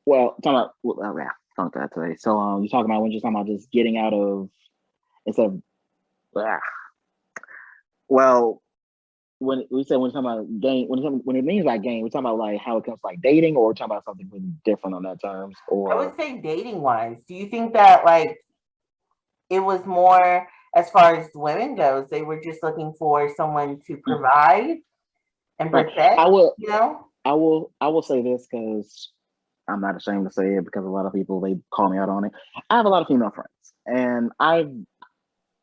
B: Well, talking about yeah, talking about that today. So you're talking about when you're talking about just getting out of instead of ah, well, when we say when we're talking about game, when it means like game, we're talking about like how it comes to like dating, or we're talking about something really different on that terms,
A: I would
B: or
A: say dating wise. Do you think that like it was more as far as women goes, they were just looking for someone to provide and
B: right?
A: protect,
B: I will,
A: you know?
B: I will say this because I'm not ashamed to say it because a lot of people they call me out on it. I have a lot of female friends, and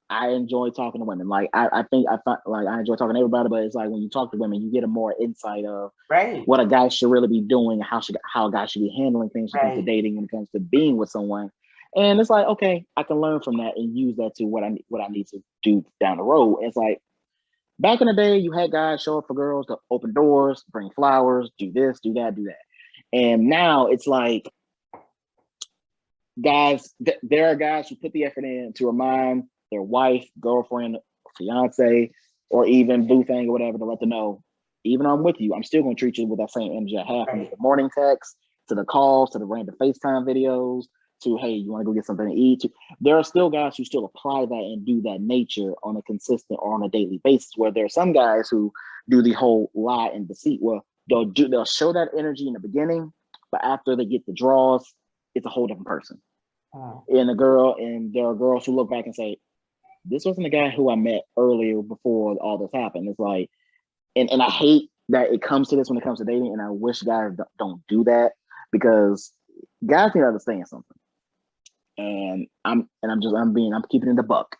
B: I enjoy talking to women. Like I think I thought like I enjoy talking to everybody, but it's like when you talk to women, you get a more insight of
A: Right,
B: what a guy should really be doing, how a guy should be handling things when it comes to
A: right.
B: dating, when it comes to being with someone. And it's like, okay, I can learn from that and use that to what I need to do down the road. It's like back in the day, you had guys show up for girls to open doors, bring flowers, do this, do that, do that. And now it's like guys, there are guys who put the effort in to remind their wife, girlfriend, fiance, or even boo thing or whatever to let them know, even though I'm with you, I'm still going to treat you with that same energy I have from the
A: Right.
B: morning text to the calls to the random FaceTime videos to, hey, you want to go get something to eat? There are still guys who still apply that and do that nature on a consistent or on a daily basis, where there are some guys who do the whole lie and deceit. Well, they'll show that energy in the beginning, but after they get the draws, it's a whole different person.
A: Oh,
B: And there are girls who look back and say, this wasn't the guy who I met earlier before all this happened. It's like, and I hate that it comes to this when it comes to dating, and I wish guys don't do that because guys need to understand something. And I'm keeping it a buck.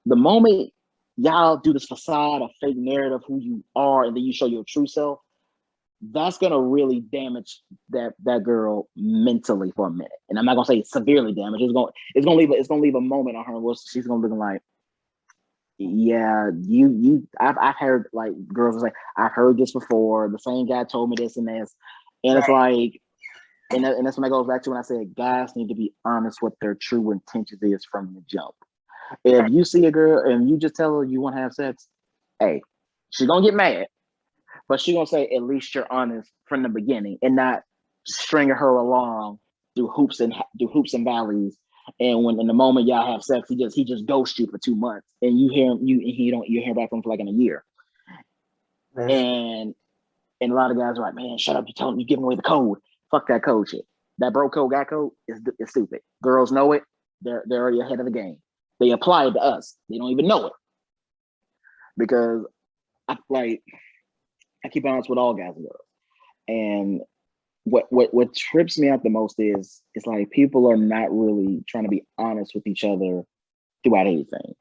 B: The moment y'all do this facade of fake narrative who you are, and then you show your true self, that's gonna really damage that girl mentally for a minute. And I'm not gonna say severely damage. It's gonna leave a moment on her where she's gonna look like, yeah, I've heard like girls like I've heard this before. The same guy told me this and this, and it's
A: right.
B: like and that's when I goes back to when I said guys need to be honest what their true intentions is from the jump. If you see a girl and you just tell her you want to have sex, hey, she's gonna get mad, but she's gonna say at least you're honest from the beginning and not stringing her along through hoops and valleys. And when in the moment y'all have sex, he just ghosts you for 2 months, and you hear back from him for like in a year.
A: That's,
B: And a lot of guys are like, man, shut up, you giving away the code. Fuck that code shit. That bro code, guy code is stupid. Girls know it. They're already ahead of the game. They apply it to us. They don't even know it because I keep honest with all guys and girls. And what trips me out the most is it's like people are not really trying to be honest with each other throughout anything.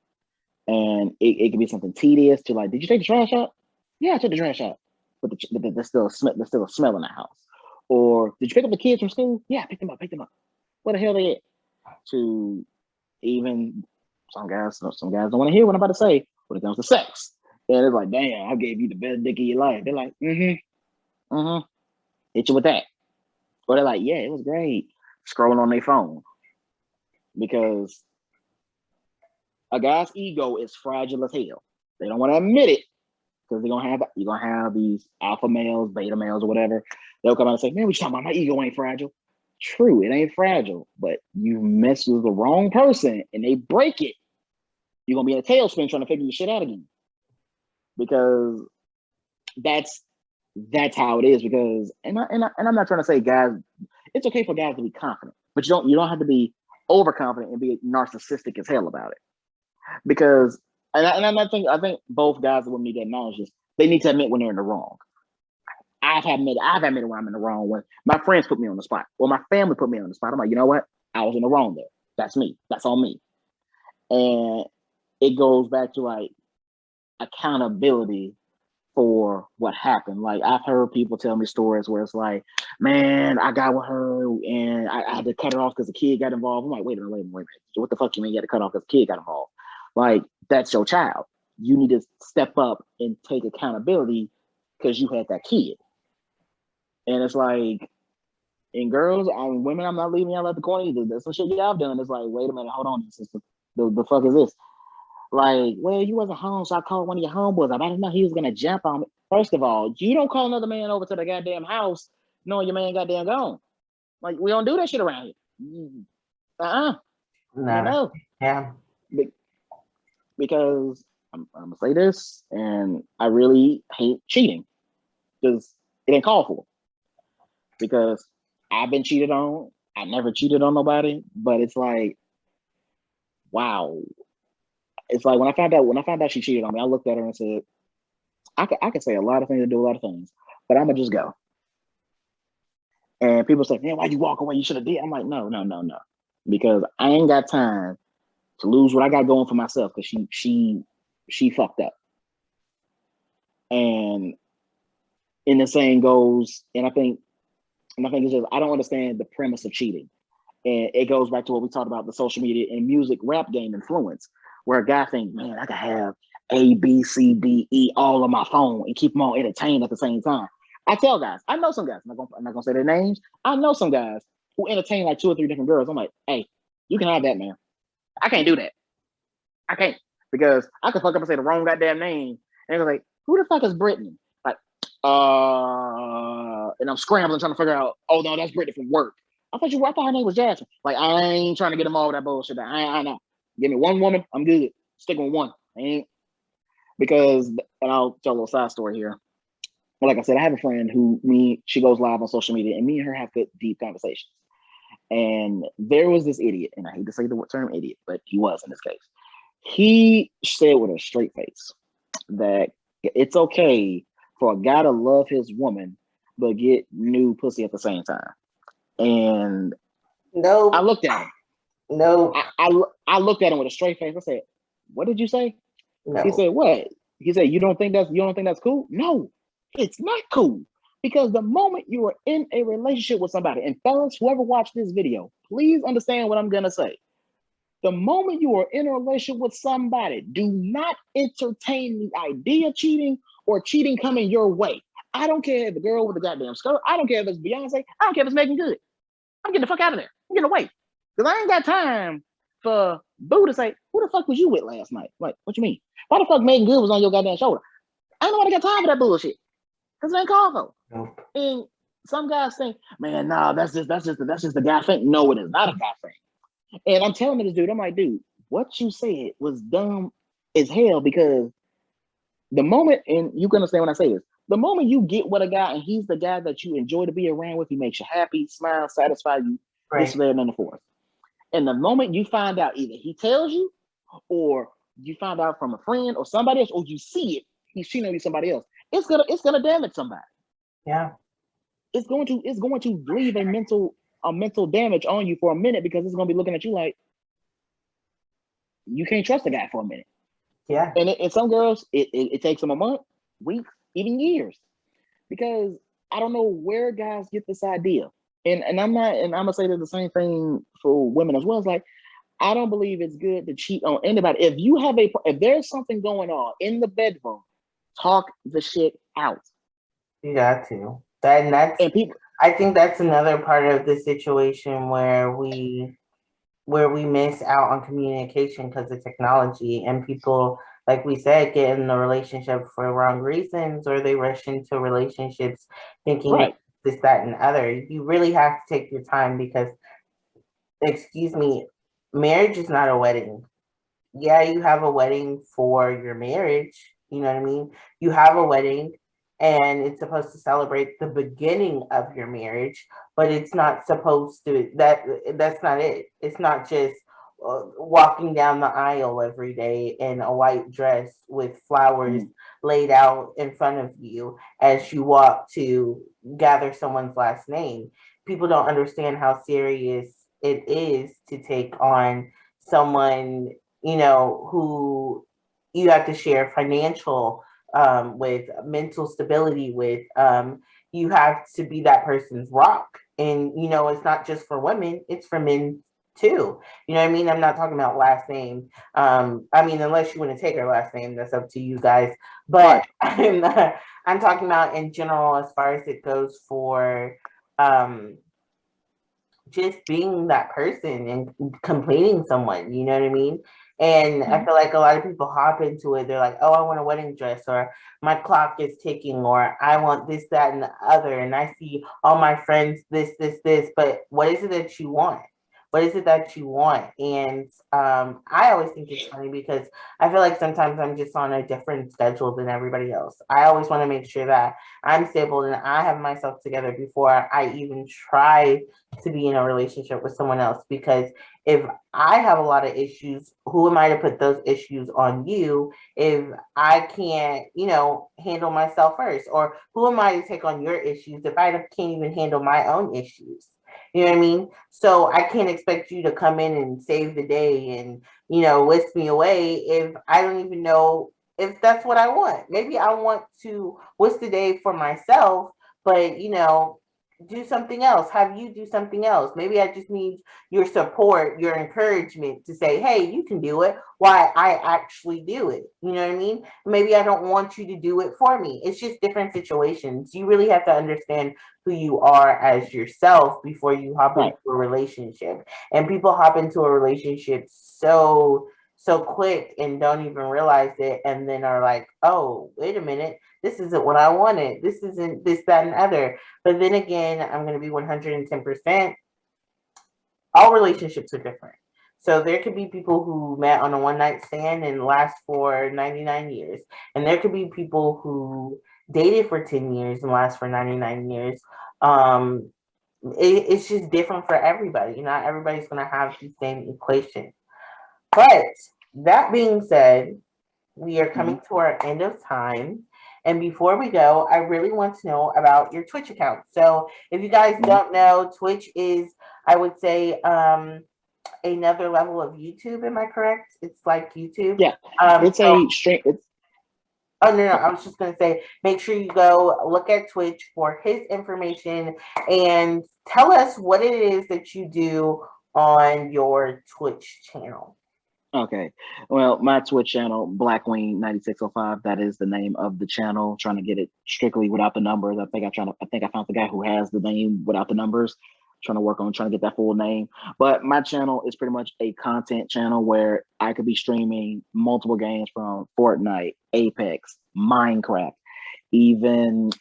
B: And it can be something tedious to like, did you take the trash out? Yeah, I took the trash out. But there's still a smell in the house. Or did you pick up the kids from school? Yeah, I picked them up. Where the hell they at? To even some guys don't want to hear what I'm about to say when it comes to sex. And it's like, damn, I gave you the best dick of your life. They're like, hit you with that. Or they're like, yeah, it was great. Scrolling on their phone. Because a guy's ego is fragile as hell. They don't want to admit it because you're gonna have these alpha males, beta males, or whatever. They'll come out and say, man, what you talking about? My ego ain't fragile. True, it ain't fragile, but you mess with the wrong person and they break it. You're gonna be in a tailspin trying to figure your shit out again. Because that's how it is. Because and I'm not trying to say guys, it's okay for guys to be confident, but you don't have to be overconfident and be narcissistic as hell about it. Because I think both guys and women need to acknowledge this. They need to admit when they're in the wrong. I've admitted when I'm in the wrong, when my friends put me on the spot or my family put me on the spot. I'm like, you know what? I was in the wrong there. That's me. That's on me. And it goes back to like accountability for what happened. Like I've heard people tell me stories where it's like, man, I got with her and I had to cut her off because the kid got involved. I'm like, wait a minute. What the fuck you mean you had to cut off because the kid got involved? Like that's your child. You need to step up and take accountability because you had that kid. And it's like, and girls, women, I'm not leaving y'all at the corner either. There's some shit y'all done. It's like, wait a minute, hold on. The fuck is this? Like, well, you wasn't home, so I called one of your homeboys. I didn't know he was gonna jump on me. First of all, you don't call another man over to the goddamn house knowing your man goddamn gone. Like, we don't do that shit around here.
A: no.
B: You know?
A: Yeah.
B: Because I'm gonna say this, and I really hate cheating because it ain't called for. Because I've been cheated on. I never cheated on nobody, but it's like, wow. It's like when I found out she cheated on me, I looked at her and said, I could say a lot of things and do a lot of things, but I'm gonna just go. And people say, man, why'd you walk away? You should have did. I'm like, no. Because I ain't got time to lose what I got going for myself because she fucked up. And the saying goes, and I think it's just I don't understand the premise of cheating. And it goes back to what we talked about, the social media and music rap game influence, where a guy thinks, man, I could have A, B, C, D, E all on my phone and keep them all entertained at the same time. I tell guys, I know some guys, I'm not gonna say their names. I know some guys who entertain like 2 or 3 different girls. I'm like, hey, you can have that, man. I can't do that. I can't, because I could fuck up and say the wrong goddamn name. And they're like, who the fuck is Brittany? Like, and I'm scrambling trying to figure out, oh no, that's Brittany from work. I thought her name was Jasmine. Like, I ain't trying to get them all with that bullshit. I know. Give me one woman, I'm good. Stick with one. I ain't. Because, and I'll tell a little side story here. Well, like I said, I have a friend she goes live on social media, and me and her have good, deep conversations. And there was this idiot, and I hate to say the term idiot, but he was in this case. He said with a straight face that it's okay for a guy to love his woman, but get new pussy at the same time. And
A: no,
B: I looked at him.
A: No.
B: I looked at him with a straight face. I said, what did you say?
A: No.
B: He said, what? He said, you don't think that's cool? No, it's not cool. Because the moment you are in a relationship with somebody, and fellas, whoever watched this video, please understand what I'm gonna say. The moment you are in a relationship with somebody, do not entertain the idea of cheating or cheating coming your way. I don't care if the girl with the goddamn skirt. I don't care if it's Beyonce. I don't care if it's Megan Good. I'm getting the fuck out of there. I'm getting away. Because I ain't got time for Boo to say, who the fuck was you with last night? Like, what you mean? Why the fuck Megan Good was on your goddamn shoulder? I ain't nobody got time for that bullshit. Because it ain't called for.
A: Nope.
B: And some guys think, man, nah, that's just the guy thing. No, it is not a guy thing. And I'm telling this dude, I'm like, dude, what you said was dumb as hell because the moment, and you can understand when I say this, the moment you get with a guy and he's the guy that you enjoy to be around with, he makes you happy, smile, satisfy you, this is
A: Right.
B: there and then the fourth. And the moment you find out either he tells you or you find out from a friend or somebody else, or you see it, he's cheating on you somebody else, it's gonna damage somebody.
A: Yeah.
B: It's going to leave a mental damage on you for a minute because it's gonna be looking at you like you can't trust the guy for a minute.
A: Yeah.
B: And some girls, it takes them a month, weeks, even years. Because I don't know where guys get this idea. And I'm not, and I'm gonna say the same thing for women as well. It's like I don't believe it's good to cheat on anybody. If there's something going on in the bedroom, talk the shit out.
A: You got to. That's
B: And people,
A: I think that's another part of the situation where we miss out on communication because of technology and people, like we said, get in the relationship for wrong reasons or they rush into relationships thinking
B: right,
A: this, that, and other. You really have to take your time because, excuse me, marriage is not a wedding. Yeah, you have a wedding for your marriage. You know what I mean? You have a wedding and it's supposed to celebrate the beginning of your marriage, but it's not supposed to that's not it. It's not just walking down the aisle every day in a white dress with flowers
B: mm,
A: laid out in front of you as you walk to gather someone's last name. People don't understand how serious it is to take on someone, who you have to share financial with, mental stability with. You have to be that person's rock. And, it's not just for women, it's for men too. You know what I mean? I'm not talking about last name. I mean, unless you want to take her last name, that's up to you guys. But
B: right,
A: I'm talking about in general as far as it goes for um, just being that person and completing someone, you know what I mean? And I
B: mm,
A: feel like a lot of people hop into it. They're like, oh, I want a wedding dress, or my clock is ticking, or I want this, that, and the other. And I see all my friends, this. But what is it that you want? What is it that you want? And I always think it's funny because I feel like sometimes I'm just on a different schedule than everybody else. I always want to make sure that I'm stable and I have myself together before I even try to be in a relationship with someone else, because if I have a lot of issues, who am I to put those issues on you if I can't, handle myself first? Or who am I to take on your issues if I can't even handle my own issues? You know what I mean? So I can't expect you to come in and save the day and, whisk me away if I don't even know if that's what I want. Maybe I want to whisk the day for myself, but, do something else, have you do something else. Maybe I just need your support, your encouragement to say, hey, you can do it, why I actually do it. You know what I mean? Maybe I don't want you to do it for me. It's just different situations. You really have to understand who you are as yourself before you hop into
B: right.
A: a relationship. And people hop into a relationship so quick and don't even realize it, and then are like, oh, wait a minute, this isn't what I wanted, this isn't this, that, and other. But then again, I'm going to be 110%. All relationships are different. So there could be people who met on a one night stand and last for 99 years. And there could be people who dated for 10 years and last for 99 years. Um, it's just different for everybody. Not everybody's going to have the same equation. But that being said, we are coming
B: Mm-hmm,
A: to our end of time. And before we go, I really want to know about your Twitch account. So if you guys
B: mm-hmm.
A: don't know, Twitch is, I would say, another level of YouTube. Am I correct? It's like YouTube.
B: Yeah, it's
A: So,
B: a straight. It's
A: oh no, I was just gonna say, make sure you go look at Twitch for his information and tell us what it is that you do on your Twitch channel.
B: okay. Well, my Twitch channel, Blackwing 9605, that is the name of the channel. Trying to get it strictly without the numbers. I think I found the guy who has the name without the numbers. trying to work on trying to get that full name. But my channel is pretty much a content channel where I could be streaming multiple games from Fortnite, Apex, Minecraft, even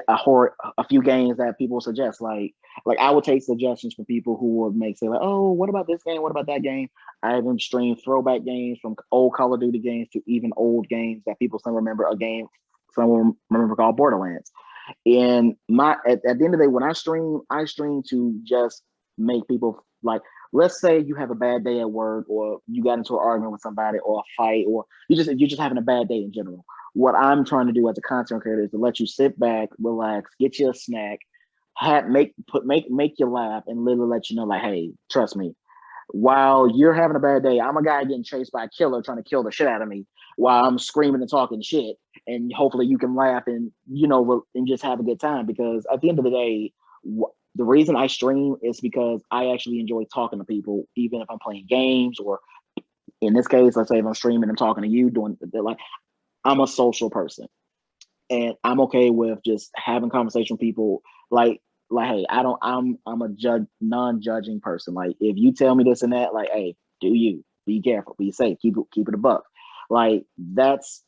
B: a few games that people suggest. Like I would take suggestions from people who would say like, oh, what about this game? What about that game? I even stream throwback games from old Call of Duty games to even old games that people still remember. A game someone remember called Borderlands. And at the end of the day, when I stream to just make people like, let's say you have a bad day at work, or you got into an argument with somebody, or a fight, or you're just having a bad day in general. What I'm trying to do as a content creator is to let you sit back, relax, get you a snack, make you laugh, and literally let you know, like, hey, trust me, while you're having a bad day, I'm a guy getting chased by a killer trying to kill the shit out of me while I'm screaming and talking shit. And hopefully you can laugh and, and just have a good time. Because at the end of the day, the reason I stream is because I actually enjoy talking to people, even if I'm playing games, or in this case, let's say if I'm streaming and talking to you, like, I'm a social person, and I'm okay with just having conversation with people. Like, hey, I'm a non-judging person. Like, if you tell me this and that, like, hey, do you be careful, be safe, keep it a buck. Like, that's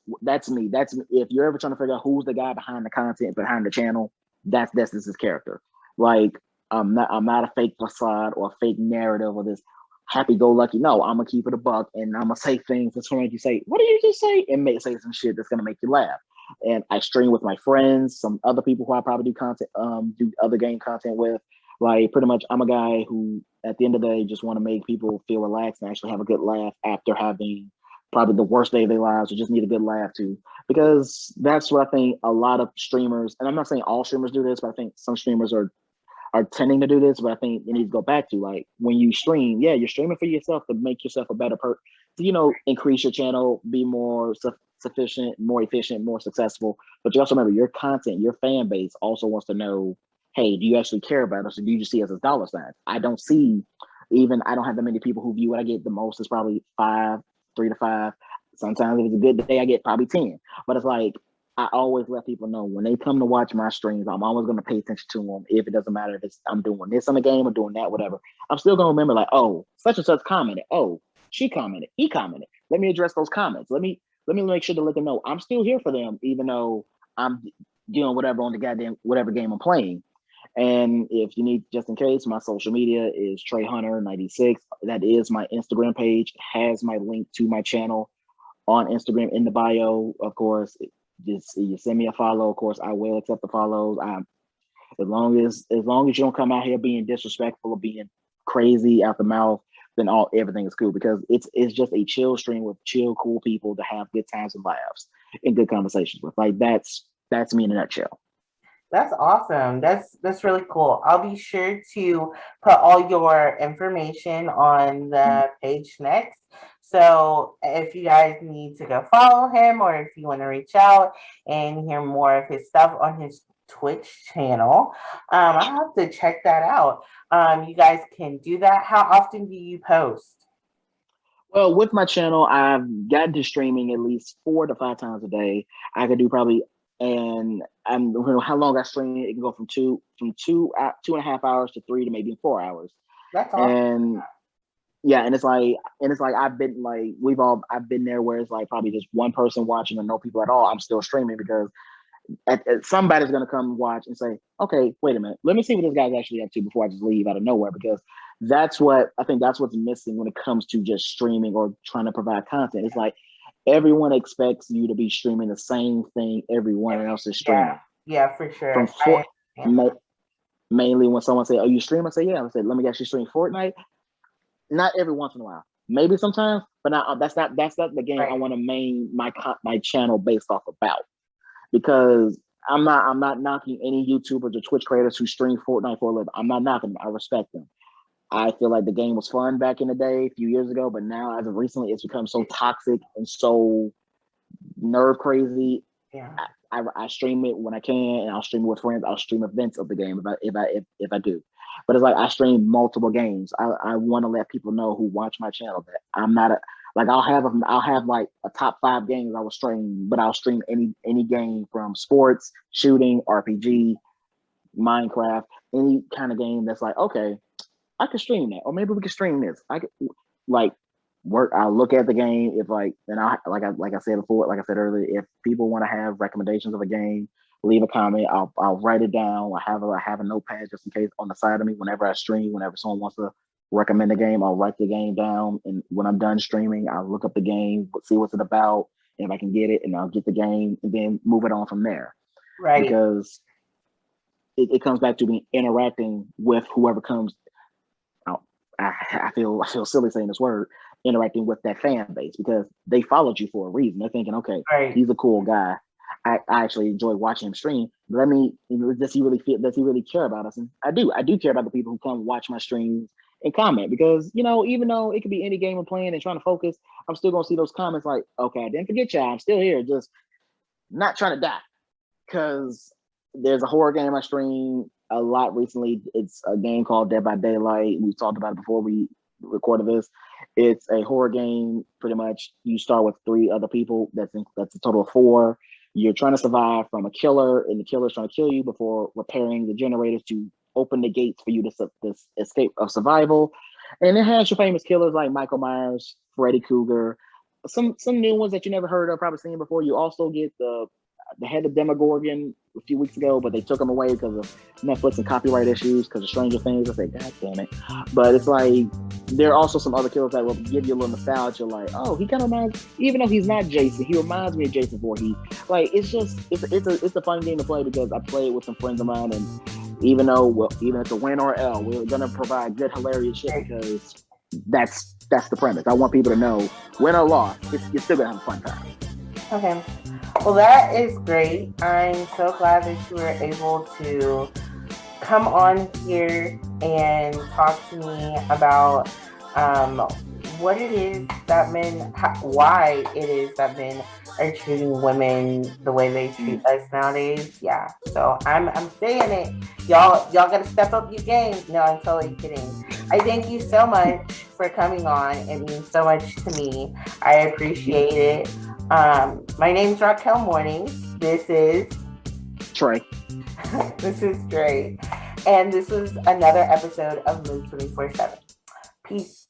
B: me. That's me. If you're ever trying to figure out who's the guy behind the content, behind the channel, that's this character. Like, I'm not a fake facade or a fake narrative or this happy-go-lucky. No, I'm gonna keep it a buck, and I'm gonna say things that's gonna make you say, "What did you just say?" and say some shit that's gonna make you laugh. And I stream with my friends, some other people who I probably do other game content with. Like, pretty much, I'm a guy who, at the end of the day, just want to make people feel relaxed and actually have a good laugh after having probably the worst day of their lives, or just need a good laugh too. Because that's what I think a lot of streamers, and I'm not saying all streamers do this, but I think some streamers are tending to do this. But I think you need to go back to, like, when you stream, yeah, you're streaming for yourself to make yourself a better person, increase your channel, be more sufficient, more efficient, more successful. But you also remember, your content, your fan base also wants to know, hey, do you actually care about us, or do you just see us as dollar signs? I don't have that many people who view it. I get the most is probably 3 to 5. Sometimes if it's a good day, I get probably 10. But it's like, I always let people know, when they come to watch my streams, I'm always going to pay attention to them. If it doesn't matter if I'm doing this on the game or doing that, whatever, I'm still going to remember, like, oh, such and such commented. Oh, she commented. He commented. Let me address those comments. Let me make sure to let them know I'm still here for them, even though I'm doing whatever on the goddamn whatever game I'm playing. And if you need, just in case, my social media is Trey Hunter 96. That is my Instagram page. It has my link to my channel on Instagram in the bio. Of course, just you send me a follow. Of course, I will accept the follows. As long as you don't come out here being disrespectful or being crazy out the mouth, then everything is cool, because it's just a chill stream with chill, cool people to have good times and laughs and good conversations with. Like, that's me in a nutshell.
A: That's awesome. That's really cool. I'll be sure to put all your information on the page next. So if you guys need to go follow him, or if you want to reach out and hear more of his stuff on his Twitch channel, I have to check that out. You guys can do that. How often do you post?
B: Well, with my channel, I've gotten to streaming at least 4 to 5 times a day. I could do probably, and how long I stream, it can go from 2.5 hours to 3 to maybe 4 hours.
A: That's awesome.
B: And yeah, and it's like I've been there where it's like probably just one person watching or no people at all. I'm still streaming because somebody's going to come watch and say, okay, wait a minute, let me see what this guy's actually up to before I just leave out of nowhere. Because that's what's missing when it comes to just streaming or trying to provide content. It's like everyone expects you to be streaming the same thing everyone else is streaming.
A: Yeah, for sure.
B: Mainly when someone say, "Oh, you stream?" I say, "Yeah." I say, "Let me guess, you stream Fortnite?" Not every once in a while, maybe sometimes, but that's not the game I want to main my channel based off about. Because I'm not knocking any YouTubers or Twitch creators who stream Fortnite for a living. I'm not knocking them. I respect them. I feel like the game was fun back in the day, a few years ago, but now, as of recently, it's become so toxic and so nerve crazy.
A: Yeah.
B: I stream it when I can, and I'll stream it with friends. I'll stream events of the game if I do. But it's like, I stream multiple games. I want to let people know who watch my channel that I'm not I'll have like a top 5 games I will stream, but I'll stream any game from sports, shooting, RPG, Minecraft. any kind of game that's like, okay, I could stream that, or maybe we could stream this. I could like work. I look at the game if like, and I said before, like I said earlier, if people want to have recommendations of a game, leave a comment. I'll write it down. I have a notepad just in case on the side of me whenever I stream. Whenever someone wants to recommend a game, I'll write the game down, and when I'm done streaming, I'll look up the game, see what's it about, and if I can get it, and I'll get the game, and then move it on from there.
A: Right.
B: Because it comes back to me interacting with whoever comes. Oh, I feel silly saying this word, interacting with that fan base because they followed you for a reason. They're thinking, okay,
A: Right.
B: he's a cool guy. I actually enjoy watching him stream. Let me, does he really feel? Does he really care about us? And I do. I do care about the people who come watch my streams and comment because even though it could be any game I'm playing and trying to focus, I'm still gonna see those comments like, okay, I didn't forget y'all. I'm still here, just not trying to die. Because there's a horror game I stream a lot recently. It's a game called Dead by Daylight. We talked about it before we recorded this. It's a horror game. Pretty much, you start with 3 other people. That's a total of 4. You're trying to survive from a killer, and the killer's trying to kill you before repairing the generators to open the gates for you to escape of survival. And it has your famous killers like Michael Myers, Freddy Krueger, some new ones that you never heard of, probably seen before. You also get the head of Demogorgon a few weeks ago, but they took him away because of Netflix and copyright issues because of Stranger Things. I said, God damn it. But it's like, there are also some other killers that will give you a little nostalgia, like, oh, he kind of reminds, even though he's not Jason, he reminds me of Jason Voorhees. Like, it's a fun game to play because I play it with some friends of mine, and even if it's a win or L, we're gonna provide good, hilarious shit because that's the premise. I want people to know, win or loss, you're still gonna have a fun time.
A: Okay. Well, that is great. I'm so glad that you were able to come on here and talk to me about what it is that why it is that men are treating women the way they treat us nowadays. Yeah. So I'm saying it. Y'all gotta step up your game. No, I'm totally kidding. I thank you so much for coming on. It means so much to me. I appreciate it. My name's Raquel Mornings. This is
B: Trey.
A: This is Dre. And this was another episode of Mood 24/7. Peace.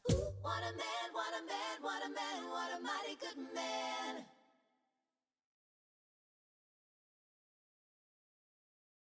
A: What a man, what a man, what a man, what a mighty good man.